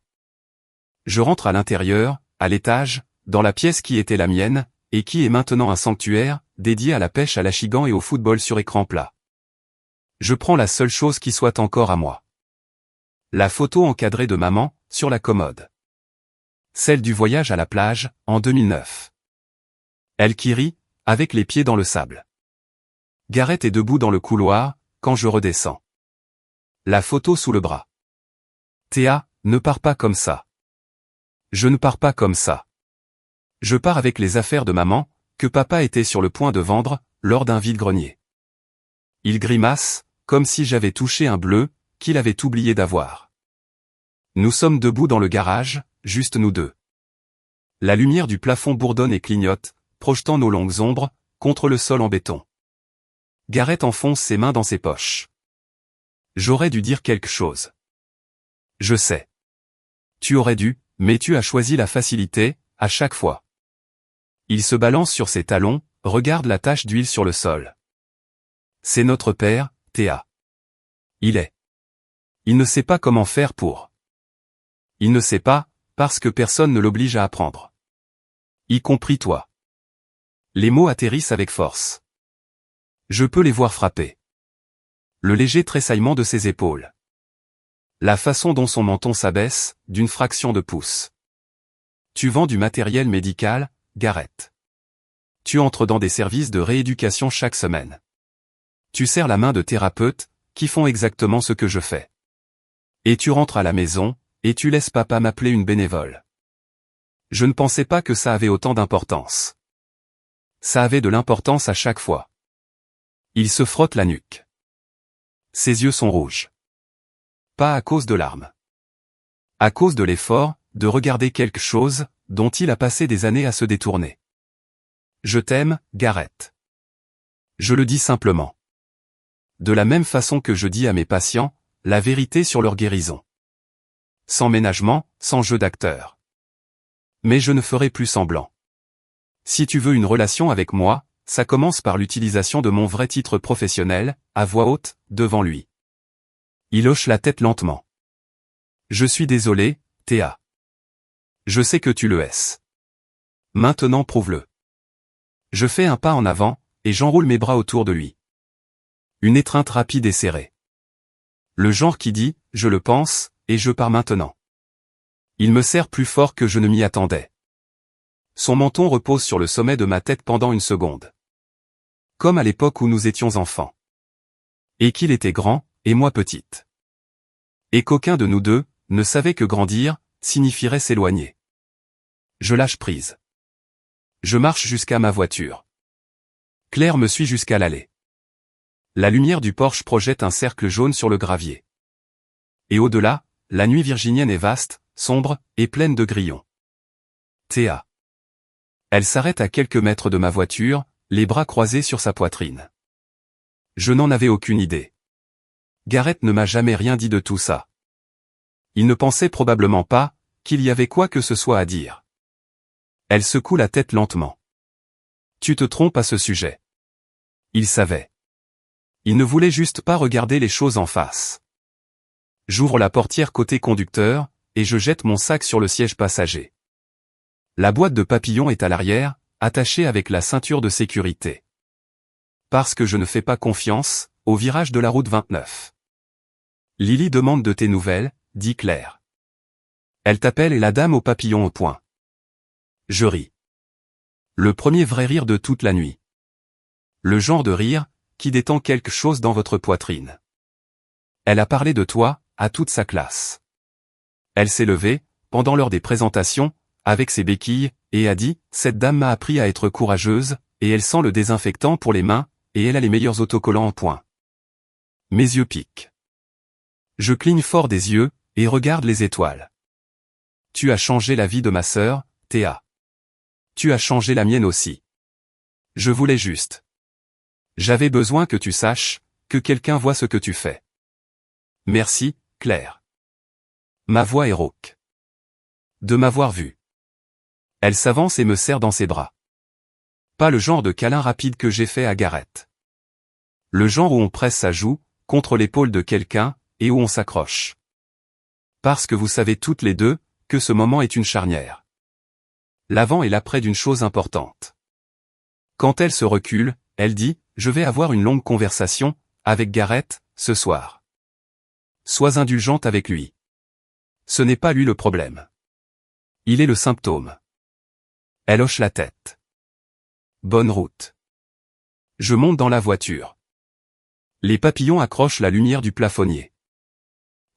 Je rentre à l'intérieur, à l'étage, dans la pièce qui était la mienne, et qui est maintenant un sanctuaire, dédié à la pêche à l'achigan et au football sur écran plat. Je prends la seule chose qui soit encore à moi. La photo encadrée de maman, sur la commode. Celle du voyage à la plage, en 2009. Elle qui rit, avec les pieds dans le sable. Gareth est debout dans le couloir, quand je redescends. La photo sous le bras. Théa, ne pars pas comme ça. Je ne pars pas comme ça. Je pars avec les affaires de maman, que papa était sur le point de vendre, lors d'un vide-grenier. Il grimace, comme si j'avais touché un bleu, qu'il avait oublié d'avoir. Nous sommes debout dans le garage, juste nous deux. La lumière du plafond bourdonne et clignote, projetant nos longues ombres, contre le sol en béton. Gareth enfonce ses mains dans ses poches. J'aurais dû dire quelque chose. Je sais. Tu aurais dû, mais tu as choisi la facilité, à chaque fois. Il se balance sur ses talons, regarde la tache d'huile sur le sol. C'est notre père, Théa. Il est. Il ne sait pas comment faire pour. Il ne sait pas, parce que personne ne l'oblige à apprendre. Y compris toi. Les mots atterrissent avec force. Je peux les voir frapper. Le léger tressaillement de ses épaules. La façon dont son menton s'abaisse, d'une fraction de pouce. Tu vends du matériel médical, Gareth. Tu entres dans des services de rééducation chaque semaine. Tu serres la main de thérapeutes, qui font exactement ce que je fais. Et tu rentres à la maison, et tu laisses papa m'appeler une bénévole. Je ne pensais pas que ça avait autant d'importance. Ça avait de l'importance à chaque fois. Il se frotte la nuque. Ses yeux sont rouges. Pas à cause de larmes. À cause de l'effort, de regarder quelque chose, dont il a passé des années à se détourner. Je t'aime, Gareth. Je le dis simplement. De la même façon que je dis à mes patients, la vérité sur leur guérison. Sans ménagement, sans jeu d'acteur. Mais je ne ferai plus semblant. Si tu veux une relation avec moi, ça commence par l'utilisation de mon vrai titre professionnel, à voix haute, devant lui. Il hoche la tête lentement. Je suis désolé, Théa. Je sais que tu le hais. Maintenant prouve-le. Je fais un pas en avant, et j'enroule mes bras autour de lui. Une étreinte rapide et serrée. Le genre qui dit, je le pense, et je pars maintenant. Il me serre plus fort que je ne m'y attendais. Son menton repose sur le sommet de ma tête pendant une seconde. Comme à l'époque où nous étions enfants. Et qu'il était grand, et moi petite. Et qu'aucun de nous deux ne savait que grandir signifierait s'éloigner. Je lâche prise. Je marche jusqu'à ma voiture. Claire me suit jusqu'à l'allée. La lumière du Porsche projette un cercle jaune sur le gravier. Et au-delà, la nuit virginienne est vaste, sombre, et pleine de grillons. Théa. Elle s'arrête à quelques mètres de ma voiture, les bras croisés sur sa poitrine. Je n'en avais aucune idée. Gareth ne m'a jamais rien dit de tout ça. Il ne pensait probablement pas qu'il y avait quoi que ce soit à dire. Elle secoue la tête lentement. Tu te trompes à ce sujet. Il savait. Il ne voulait juste pas regarder les choses en face. J'ouvre la portière côté conducteur, et je jette mon sac sur le siège passager. La boîte de papillon est à l'arrière, attachée avec la ceinture de sécurité. Parce que je ne fais pas confiance, au virage de la route 29. Lily demande de tes nouvelles, dit Claire. Elle t'appelle et la dame au papillon au poing. Je ris. Le premier vrai rire de toute la nuit. Le genre de rire qui détend quelque chose dans votre poitrine. Elle a parlé de toi, à toute sa classe. Elle s'est levée, pendant l'heure des présentations, avec ses béquilles, et a dit, cette dame m'a appris à être courageuse, et elle sent le désinfectant pour les mains, et elle a les meilleurs autocollants en point. Mes yeux piquent. Je cligne fort des yeux, et regarde les étoiles. Tu as changé la vie de ma sœur, Théa. Tu as changé la mienne aussi. Je voulais juste. J'avais besoin que tu saches, que quelqu'un voie ce que tu fais. Merci, Claire. Ma voix est rauque. De m'avoir vu. Elle s'avance et me serre dans ses bras. Pas le genre de câlin rapide que j'ai fait à Gareth. Le genre où on presse sa joue, contre l'épaule de quelqu'un, et où on s'accroche. Parce que vous savez toutes les deux, que ce moment est une charnière. L'avant et l'après d'une chose importante. Quand elle se recule, elle dit, je vais avoir une longue conversation, avec Gareth, ce soir. Sois indulgente avec lui. Ce n'est pas lui le problème. Il est le symptôme. Elle hoche la tête. Bonne route. Je monte dans la voiture. Les papillons accrochent la lumière du plafonnier.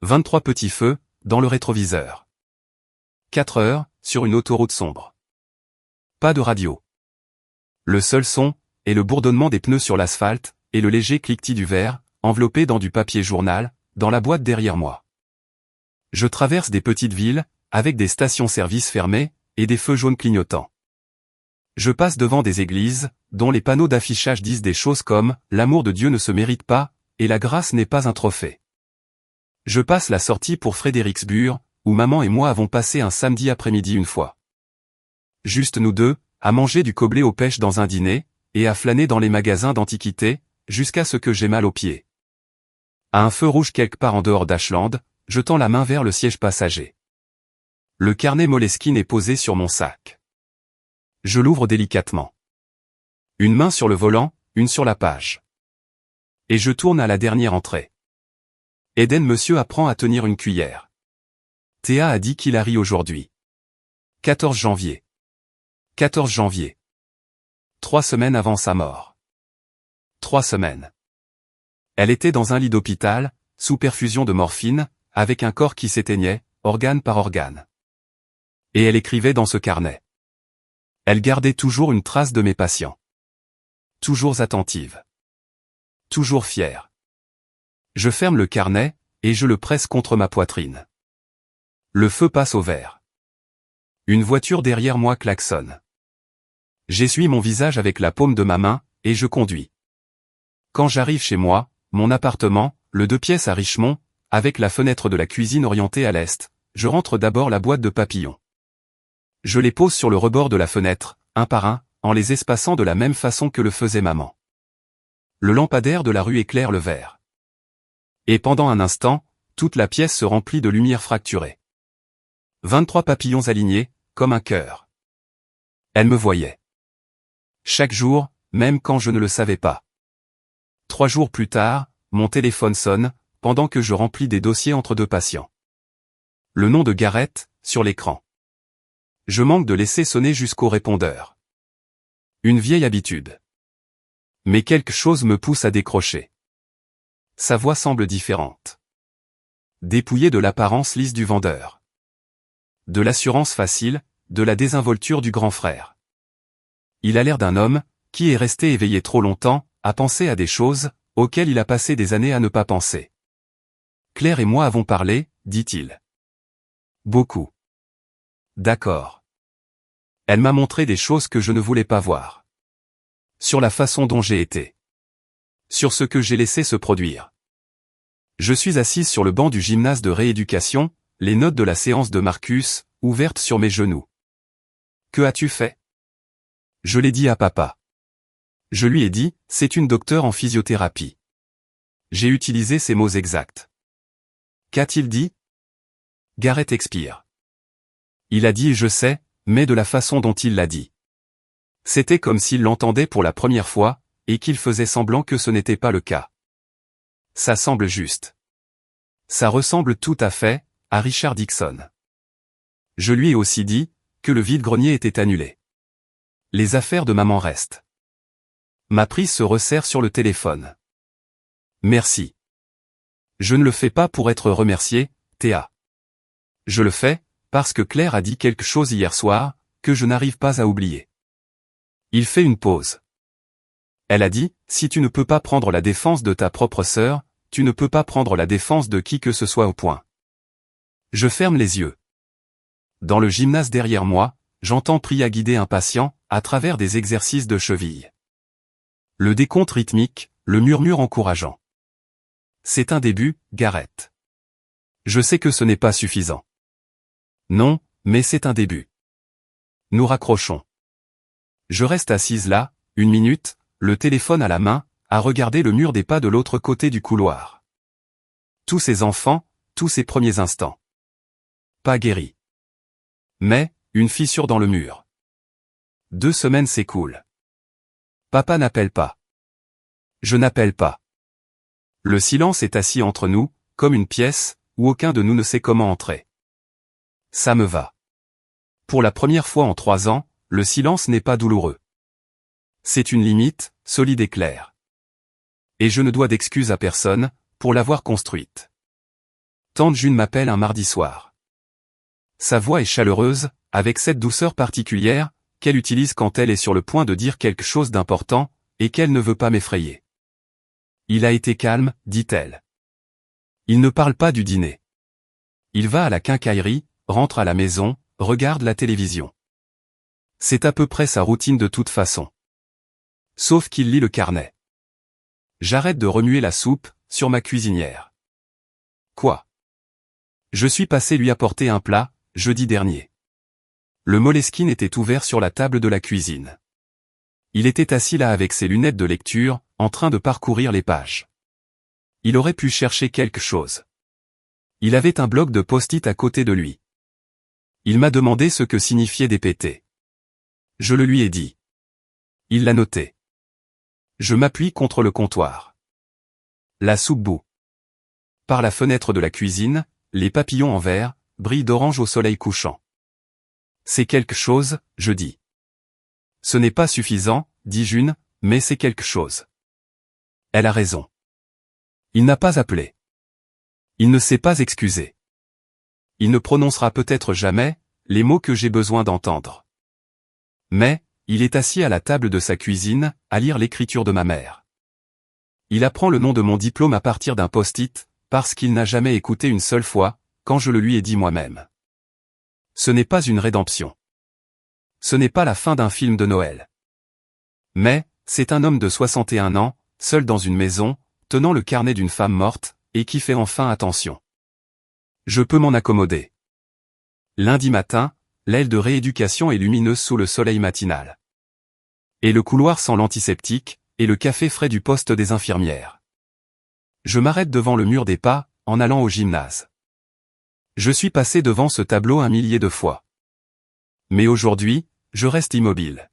23 petits feux, dans le rétroviseur. 4 heures, sur une autoroute sombre. Pas de radio. Le seul son, est le bourdonnement des pneus sur l'asphalte, et le léger cliquetis du verre, enveloppé dans du papier journal, dans la boîte derrière moi. Je traverse des petites villes, avec des stations-service fermées, et des feux jaunes clignotants. Je passe devant des églises, dont les panneaux d'affichage disent des choses comme « L'amour de Dieu ne se mérite pas, et la grâce n'est pas un trophée ». Je passe la sortie pour Fredericksburg, où maman et moi avons passé un samedi après-midi une fois. Juste nous deux, à manger du coblé aux pêches dans un dîner, et à flâner dans les magasins d'antiquités, jusqu'à ce que j'ai mal aux pieds. À un feu rouge quelque part en dehors d'Ashland, je tends la main vers le siège passager. Le carnet Moleskine est posé sur mon sac. Je l'ouvre délicatement. Une main sur le volant, une sur la page. Et je tourne à la dernière entrée. Eden monsieur apprend à tenir une cuillère. Théa a dit qu'il a ri aujourd'hui. 14 janvier. 14 janvier. 3 semaines avant sa mort. 3 semaines. Elle était dans un lit d'hôpital, sous perfusion de morphine, avec un corps qui s'éteignait, organe par organe. Et elle écrivait dans ce carnet. Elle gardait toujours une trace de mes patients. toujours attentive. Toujours fière. Je ferme le carnet, et je le presse contre ma poitrine. Le feu passe au vert. Une voiture derrière moi klaxonne. J'essuie mon visage avec la paume de ma main, et je conduis. Quand j'arrive chez moi, mon appartement, le 2 pièces à Richmond, avec la fenêtre de la cuisine orientée à l'est, je rentre d'abord la boîte de papillons. Je les pose sur le rebord de la fenêtre, un par un, en les espaçant de la même façon que le faisait maman. Le lampadaire de la rue éclaire le verre. Et pendant un instant, toute la pièce se remplit de lumière fracturée. 23 papillons alignés, comme un cœur. Elle me voyait. Chaque jour, même quand je ne le savais pas. 3 jours plus tard, mon téléphone sonne, pendant que je remplis des dossiers entre 2 patients. Le nom de Gareth, sur l'écran. Je manque de laisser sonner jusqu'au répondeur. Une vieille habitude. Mais quelque chose me pousse à décrocher. Sa voix semble différente. Dépouillée de l'apparence lisse du vendeur. De l'assurance facile, de la désinvolture du grand frère. Il a l'air d'un homme, qui est resté éveillé trop longtemps, à penser à des choses, auxquelles il a passé des années à ne pas penser. Claire et moi avons parlé, dit-il. Beaucoup. D'accord. Elle m'a montré des choses que je ne voulais pas voir. Sur la façon dont j'ai été. Sur ce que j'ai laissé se produire. Je suis assise sur le banc du gymnase de rééducation, les notes de la séance de Marcus, ouvertes sur mes genoux. Que as-tu fait? Je l'ai dit à papa. Je lui ai dit, c'est une docteure en physiothérapie. J'ai utilisé ces mots exacts. Qu'a-t-il dit? Gareth expire. Il a dit je sais, mais de la façon dont il l'a dit. C'était comme s'il l'entendait pour la première fois, et qu'il faisait semblant que ce n'était pas le cas. Ça semble juste. Ça ressemble tout à fait à Richard Dixon. Je lui ai aussi dit que le vide-grenier était annulé. Les affaires de maman restent. Ma prise se resserre sur le téléphone. Merci. Je ne le fais pas pour être remercié, Théa. Je le fais, parce que Claire a dit quelque chose hier soir, que je n'arrive pas à oublier. Il fait une pause. Elle a dit, si tu ne peux pas prendre la défense de ta propre sœur, tu ne peux pas prendre la défense de qui que ce soit au point. Je ferme les yeux. Dans le gymnase derrière moi, j'entends Priya guider un patient, à travers des exercices de cheville. Le décompte rythmique, le murmure encourageant. C'est un début, Gareth. Je sais que ce n'est pas suffisant. Non, mais c'est un début. Nous raccrochons. Je reste assise là, 1 minute, le téléphone à la main, à regarder le mur des pas de l'autre côté du couloir. Tous ces enfants, tous ces premiers instants. Pas guéris. Mais, une fissure dans le mur. 2 semaines s'écoulent. Papa n'appelle pas. Je n'appelle pas. Le silence est assis entre nous, comme une pièce, où aucun de nous ne sait comment entrer. Ça me va. Pour la première fois en 3 ans, le silence n'est pas douloureux. C'est une limite, solide et claire. Et je ne dois d'excuses à personne, pour l'avoir construite. Tante June m'appelle un mardi soir. Sa voix est chaleureuse, avec cette douceur particulière, qu'elle utilise quand elle est sur le point de dire quelque chose d'important, et qu'elle ne veut pas m'effrayer. Il a été calme, dit-elle. Il ne parle pas du dîner. Il va à la quincaillerie, rentre à la maison, regarde la télévision. C'est à peu près sa routine de toute façon. Sauf qu'il lit le carnet. J'arrête de remuer la soupe, sur ma cuisinière. Quoi? Je suis passé lui apporter un plat, jeudi dernier. Le Moleskine était ouvert sur la table de la cuisine. Il était assis là avec ses lunettes de lecture, en train de parcourir les pages. Il aurait pu chercher quelque chose. Il avait un bloc de post-it à côté de lui. Il m'a demandé ce que signifiait dépêter. Je le lui ai dit. Il l'a noté. Je m'appuie contre le comptoir. La soupe bout. Par la fenêtre de la cuisine, les papillons en verre brillent d'orange au soleil couchant. C'est quelque chose, je dis. Ce n'est pas suffisant, dit June, mais c'est quelque chose. Elle a raison. Il n'a pas appelé. Il ne s'est pas excusé. Il ne prononcera peut-être jamais les mots que j'ai besoin d'entendre. Mais, il est assis à la table de sa cuisine, à lire l'écriture de ma mère. Il apprend le nom de mon diplôme à partir d'un post-it, parce qu'il n'a jamais écouté une seule fois, quand je le lui ai dit moi-même. Ce n'est pas une rédemption. Ce n'est pas la fin d'un film de Noël. Mais, c'est un homme de 61 ans, seul dans une maison, tenant le carnet d'une femme morte, et qui fait enfin attention. Je peux m'en accommoder. Lundi matin, l'aile de rééducation est lumineuse sous le soleil matinal. Et le couloir sent l'antiseptique, et le café frais du poste des infirmières. Je m'arrête devant le mur des pas, en allant au gymnase. Je suis passé devant ce tableau 1 millier de fois. Mais aujourd'hui, je reste immobile.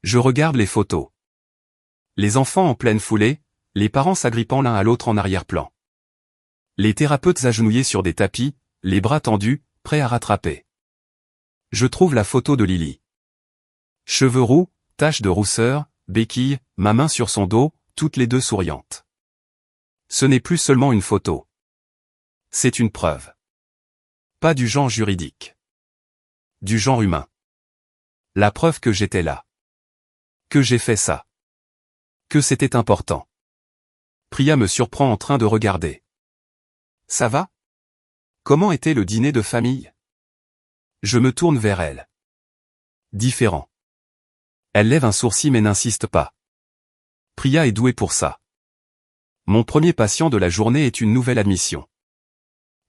Je regarde les photos. Les enfants en pleine foulée, les parents s'agrippant l'un à l'autre en arrière-plan. Les thérapeutes agenouillés sur des tapis, les bras tendus, prêts à rattraper. Je trouve la photo de Lily. Cheveux roux, taches de rousseur, béquille, ma main sur son dos, toutes les deux souriantes. Ce n'est plus seulement une photo. C'est une preuve. Pas du genre juridique. Du genre humain. La preuve que j'étais là. Que j'ai fait ça. Que c'était important. Priya me surprend en train de regarder. Ça va? Comment était le dîner de famille? Je me tourne vers elle. Différent. Elle lève un sourcil mais n'insiste pas. Priya est douée pour ça. Mon premier patient de la journée est une nouvelle admission.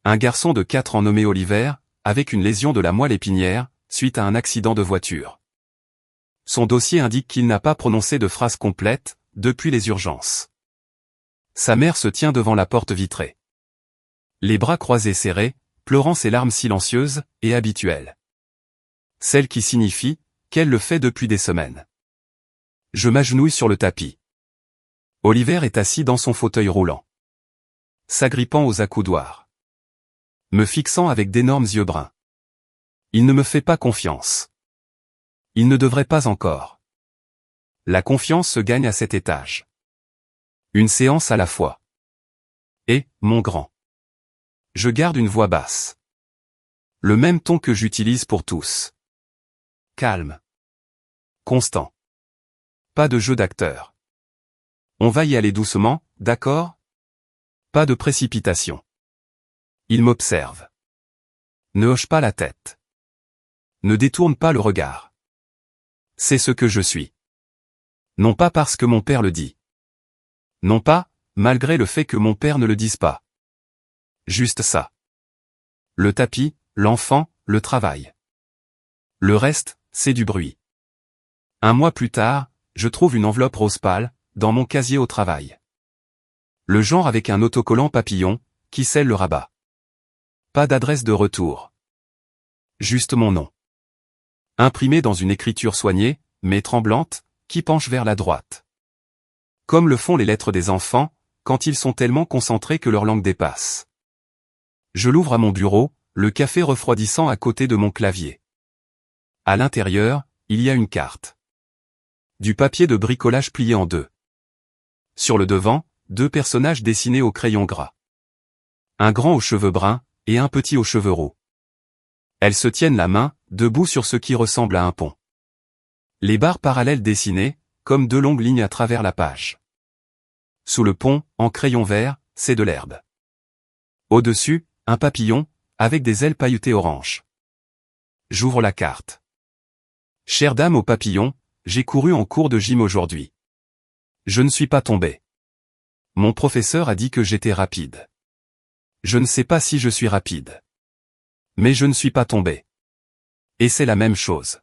Un garçon de 4 ans nommé Oliver, avec une lésion de la moelle épinière, suite à un accident de voiture. Son dossier indique qu'il n'a pas prononcé de phrase complète, depuis les urgences. Sa mère se tient devant la porte vitrée. Les bras croisés serrés, pleurant ses larmes silencieuses, et habituelles. Celles qui signifient qu'elle le fait depuis des semaines. Je m'agenouille sur le tapis. Oliver est assis dans son fauteuil roulant. S'agrippant aux accoudoirs. Me fixant avec d'énormes yeux bruns. Il ne me fait pas confiance. Il ne devrait pas encore. La confiance se gagne à cet étage. Une séance à la fois. Et, mon grand. Je garde une voix basse. Le même ton que j'utilise pour tous. Calme. Constant. Pas de jeu d'acteur. On va y aller doucement, d'accord? Pas de précipitation. Il m'observe. Ne hoche pas la tête. Ne détourne pas le regard. C'est ce que je suis. Non pas parce que mon père le dit. Non pas, malgré le fait que mon père ne le dise pas. Juste ça. Le tapis, l'enfant, le travail. Le reste, c'est du bruit. Un mois plus tard, je trouve une enveloppe rose pâle, dans mon casier au travail. Le genre avec un autocollant papillon, qui scelle le rabat. Pas d'adresse de retour. Juste mon nom. Imprimé dans une écriture soignée, mais tremblante, qui penche vers la droite. Comme le font les lettres des enfants, quand ils sont tellement concentrés que leur langue dépasse. Je l'ouvre à mon bureau, le café refroidissant à côté de mon clavier. À l'intérieur, il y a une carte. Du papier de bricolage plié en deux. Sur le devant, 2 personnages dessinés au crayon gras. Un grand aux cheveux bruns, et un petit aux cheveux roux. Elles se tiennent la main, debout sur ce qui ressemble à un pont. Les barres parallèles dessinées, comme 2 longues lignes à travers la page. Sous le pont, en crayon vert, c'est de l'herbe. Au-dessus, un papillon, avec des ailes pailletées orange. J'ouvre la carte. Chère dame au papillon, j'ai couru en cours de gym aujourd'hui. Je ne suis pas tombé. Mon professeur a dit que j'étais rapide. Je ne sais pas si je suis rapide. Mais je ne suis pas tombé. Et c'est la même chose.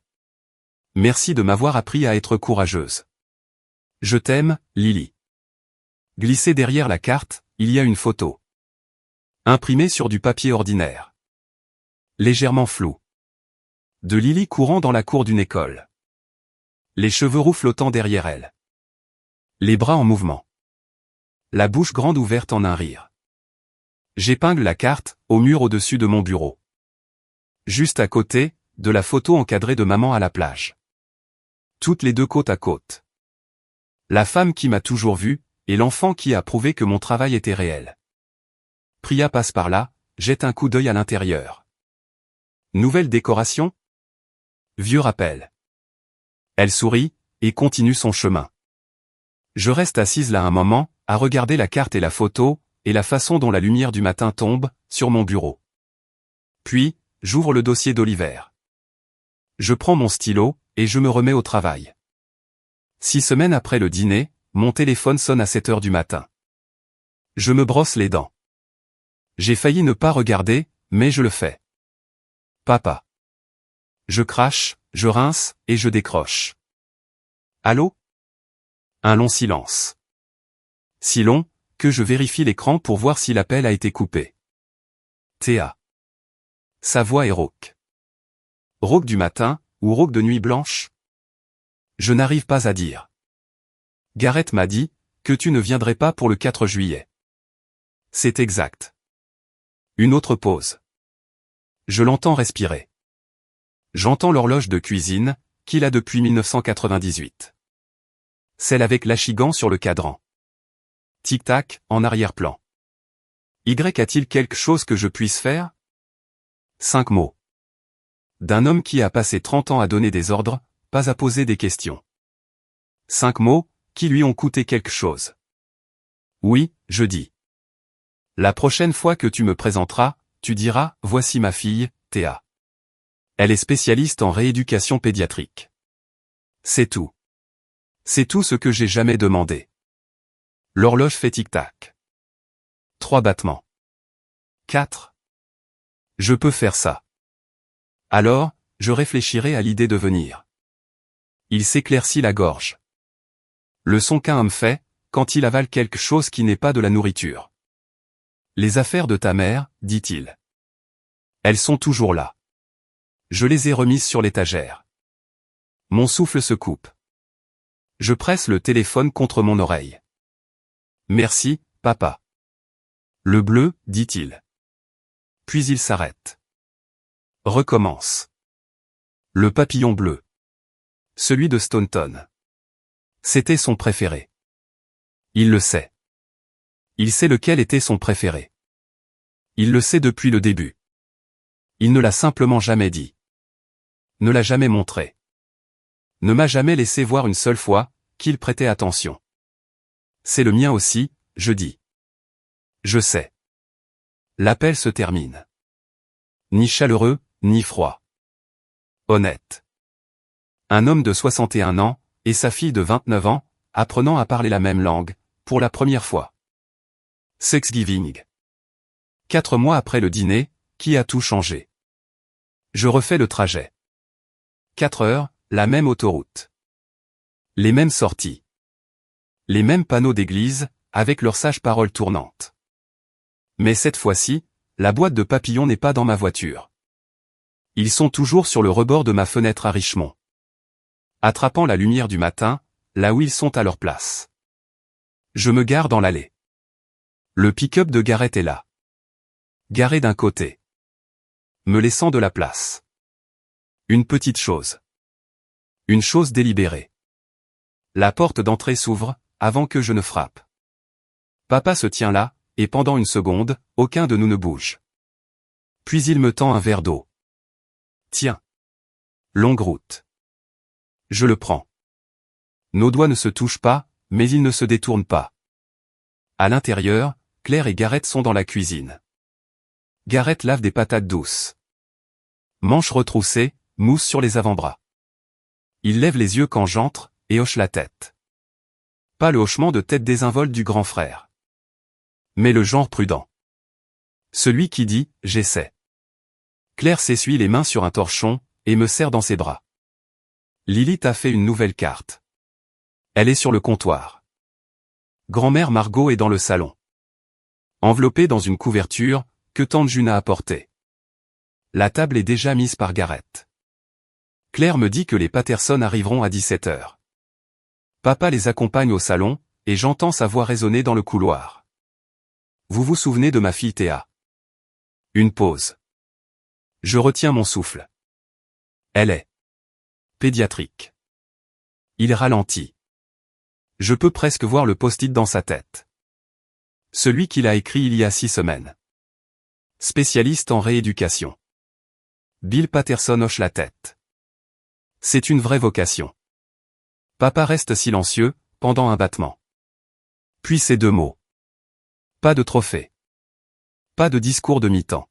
Merci de m'avoir appris à être courageuse. Je t'aime, Lily. Glissée derrière la carte, il y a une photo. Imprimée sur du papier ordinaire. Légèrement floue. De Lily courant dans la cour d'une école. Les cheveux roux flottant derrière elle. Les bras en mouvement. La bouche grande ouverte en un rire. J'épingle la carte, au mur au-dessus de mon bureau. Juste à côté, de la photo encadrée de maman à la plage. Toutes les 2 côte à côte. La femme qui m'a toujours vu, et l'enfant qui a prouvé que mon travail était réel. Priya passe par là, jette un coup d'œil à l'intérieur. Nouvelle décoration? Vieux rappel. Elle sourit, et continue son chemin. Je reste assise là un moment, à regarder la carte et la photo, et la façon dont la lumière du matin tombe, sur mon bureau. Puis, j'ouvre le dossier d'Oliver. Je prends mon stylo, et je me remets au travail. 6 semaines après le dîner, mon téléphone sonne à 7 heures du matin. Je me brosse les dents. J'ai failli ne pas regarder, mais je le fais. Papa. Je crache, je rince, et je décroche. Allô? Un long silence. Si long, que je vérifie l'écran pour voir si l'appel a été coupé. Théa. Sa voix est rauque. Rauque du matin, ou rauque de nuit blanche? Je n'arrive pas à dire. Gareth m'a dit, que tu ne viendrais pas pour le 4 juillet. C'est exact. Une autre pause. Je l'entends respirer. J'entends l'horloge de cuisine, qu'il a depuis 1998. Celle avec l'achigan sur le cadran. Tic-tac, en arrière-plan. Y a-t-il quelque chose que je puisse faire? 5 mots. D'un homme qui a passé 30 ans à donner des ordres, pas à poser des questions. 5 mots, qui lui ont coûté quelque chose. Oui, je dis. La prochaine fois que tu me présenteras, tu diras, voici ma fille, Théa. Elle est spécialiste en rééducation pédiatrique. C'est tout. C'est tout ce que j'ai jamais demandé. L'horloge fait tic-tac. 3 battements. 4. Je peux faire ça. Alors, je réfléchirai à l'idée de venir. Il s'éclaircit la gorge. Le son qu'un homme fait, quand il avale quelque chose qui n'est pas de la nourriture. Les affaires de ta mère, dit-il. Elles sont toujours là. Je les ai remises sur l'étagère. Mon souffle se coupe. Je presse le téléphone contre mon oreille. Merci, papa. Le bleu, dit-il. Puis il s'arrête. Recommence. Le papillon bleu. Celui de Staunton. C'était son préféré. Il le sait. Il sait lequel était son préféré. Il le sait depuis le début. Il ne l'a simplement jamais dit. Ne l'a jamais montré. Ne m'a jamais laissé voir une seule fois, qu'il prêtait attention. C'est le mien aussi, je dis. Je sais. L'appel se termine. Ni chaleureux, ni froid. Honnête. Un homme de 61 ans, et sa fille de 29 ans, apprenant à parler la même langue, pour la première fois. Thanksgiving. 4 mois après le dîner, qui a tout changé. Je refais le trajet. 4 heures, la même autoroute. Les mêmes sorties. Les mêmes panneaux d'église, avec leurs sages paroles tournantes. Mais cette fois-ci, la boîte de papillons n'est pas dans ma voiture. Ils sont toujours sur le rebord de ma fenêtre à Richmond. Attrapant la lumière du matin, là où ils sont à leur place. Je me gare dans l'allée. Le pick-up de Gareth est là. Garé d'un côté. Me laissant de la place. Une petite chose. Une chose délibérée. La porte d'entrée s'ouvre, avant que je ne frappe. Papa se tient là, et pendant une seconde, aucun de nous ne bouge. Puis il me tend un verre d'eau. Tiens. Longue route. Je le prends. Nos doigts ne se touchent pas, mais ils ne se détournent pas. À l'intérieur, Claire et Gareth sont dans la cuisine. Gareth lave des patates douces. Manches retroussées, mousse sur les avant-bras. Il lève les yeux quand j'entre, et hoche la tête. Pas le hochement de tête désinvolte du grand frère. Mais le genre prudent. Celui qui dit « j'essaie ». Claire s'essuie les mains sur un torchon, et me serre dans ses bras. Lilith a fait une nouvelle carte. Elle est sur le comptoir. Grand-mère Margot est dans le salon. Enveloppée dans une couverture, que tante June a apportée. La table est déjà mise par Gareth. Claire me dit que les Patterson arriveront à 17 heures. Papa les accompagne au salon, et j'entends sa voix résonner dans le couloir. Vous vous souvenez de ma fille Théa? Une pause. Je retiens mon souffle. Elle est pédiatrique. Il ralentit. Je peux presque voir le post-it dans sa tête. Celui qu'il a écrit il y a 6 semaines. Spécialiste en rééducation. Bill Patterson hoche la tête. C'est une vraie vocation. Papa reste silencieux, pendant un battement. Puis ces deux mots. Pas de trophée. Pas de discours de mi-temps.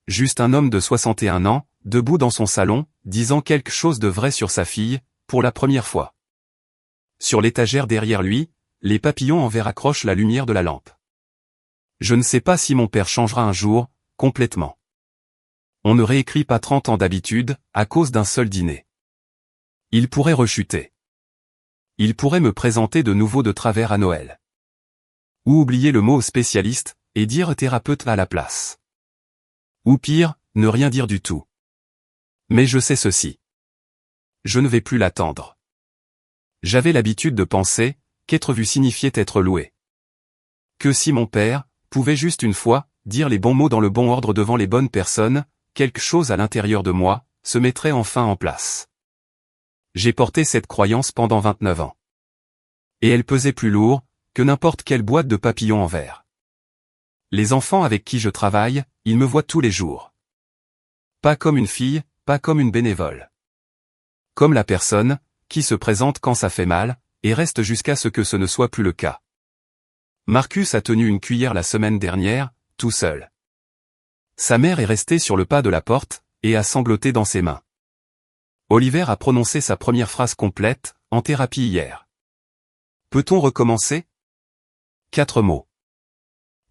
Juste un homme de 61 ans, debout dans son salon, disant quelque chose de vrai sur sa fille, pour la première fois. Sur l'étagère derrière lui, les papillons en verre accrochent la lumière de la lampe. Je ne sais pas si mon père changera un jour, complètement. On ne réécrit pas 30 ans d'habitude, à cause d'un seul dîner. Il pourrait rechuter. Il pourrait me présenter de nouveau de travers à Noël. Ou oublier le mot spécialiste, et dire thérapeute à la place. Ou pire, ne rien dire du tout. Mais je sais ceci. Je ne vais plus l'attendre. J'avais l'habitude de penser qu'être vu signifiait être loué. Que si mon père pouvait juste une fois dire les bons mots dans le bon ordre devant les bonnes personnes, quelque chose à l'intérieur de moi se mettrait enfin en place. J'ai porté cette croyance pendant 29 ans. Et elle pesait plus lourd que n'importe quelle boîte de papillons en verre. Les enfants avec qui je travaille, ils me voient tous les jours. Pas comme une fille, pas comme une bénévole. Comme la personne qui se présente quand ça fait mal, et reste jusqu'à ce que ce ne soit plus le cas. Marcus a tenu une cuillère la semaine dernière, tout seul. Sa mère est restée sur le pas de la porte, et a sangloté dans ses mains. Oliver a prononcé sa première phrase complète, en thérapie hier. Peut-on recommencer? 4 mots.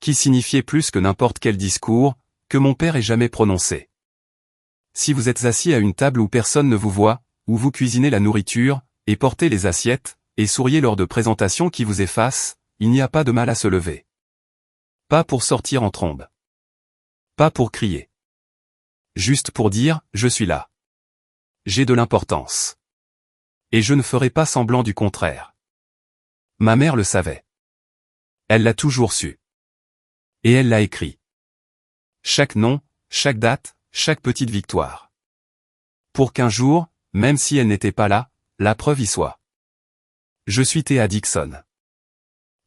Qui signifiaient plus que n'importe quel discours, que mon père ait jamais prononcé. Si vous êtes assis à une table où personne ne vous voit, où vous cuisinez la nourriture, et portez les assiettes, et souriez lors de présentations qui vous effacent, il n'y a pas de mal à se lever. Pas pour sortir en trombe. Pas pour crier. Juste pour dire, je suis là. J'ai de l'importance. Et je ne ferai pas semblant du contraire. Ma mère le savait. Elle l'a toujours su. Et elle l'a écrit. Chaque nom, chaque date, chaque petite victoire. Pour qu'un jour, même si elle n'était pas là, la preuve y soit. Je suis Théa Dixon.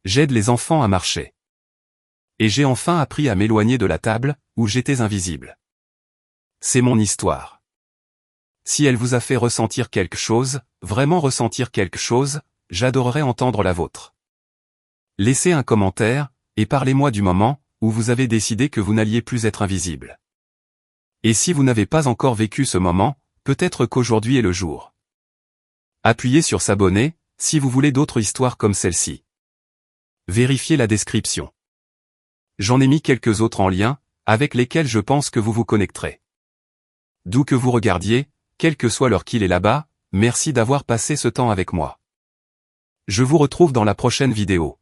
J'aide les enfants à marcher. Et j'ai enfin appris à m'éloigner de la table, où j'étais invisible. C'est mon histoire. Si elle vous a fait ressentir quelque chose, vraiment ressentir quelque chose, j'adorerais entendre la vôtre. Laissez un commentaire, et parlez-moi du moment où vous avez décidé que vous n'alliez plus être invisible. Et si vous n'avez pas encore vécu ce moment, peut-être qu'aujourd'hui est le jour. Appuyez sur s'abonner, si vous voulez d'autres histoires comme celle-ci. Vérifiez la description. J'en ai mis quelques autres en lien, avec lesquels je pense que vous vous connecterez. D'où que vous regardiez, quel que soit l'heure qu'il est là-bas, merci d'avoir passé ce temps avec moi. Je vous retrouve dans la prochaine vidéo.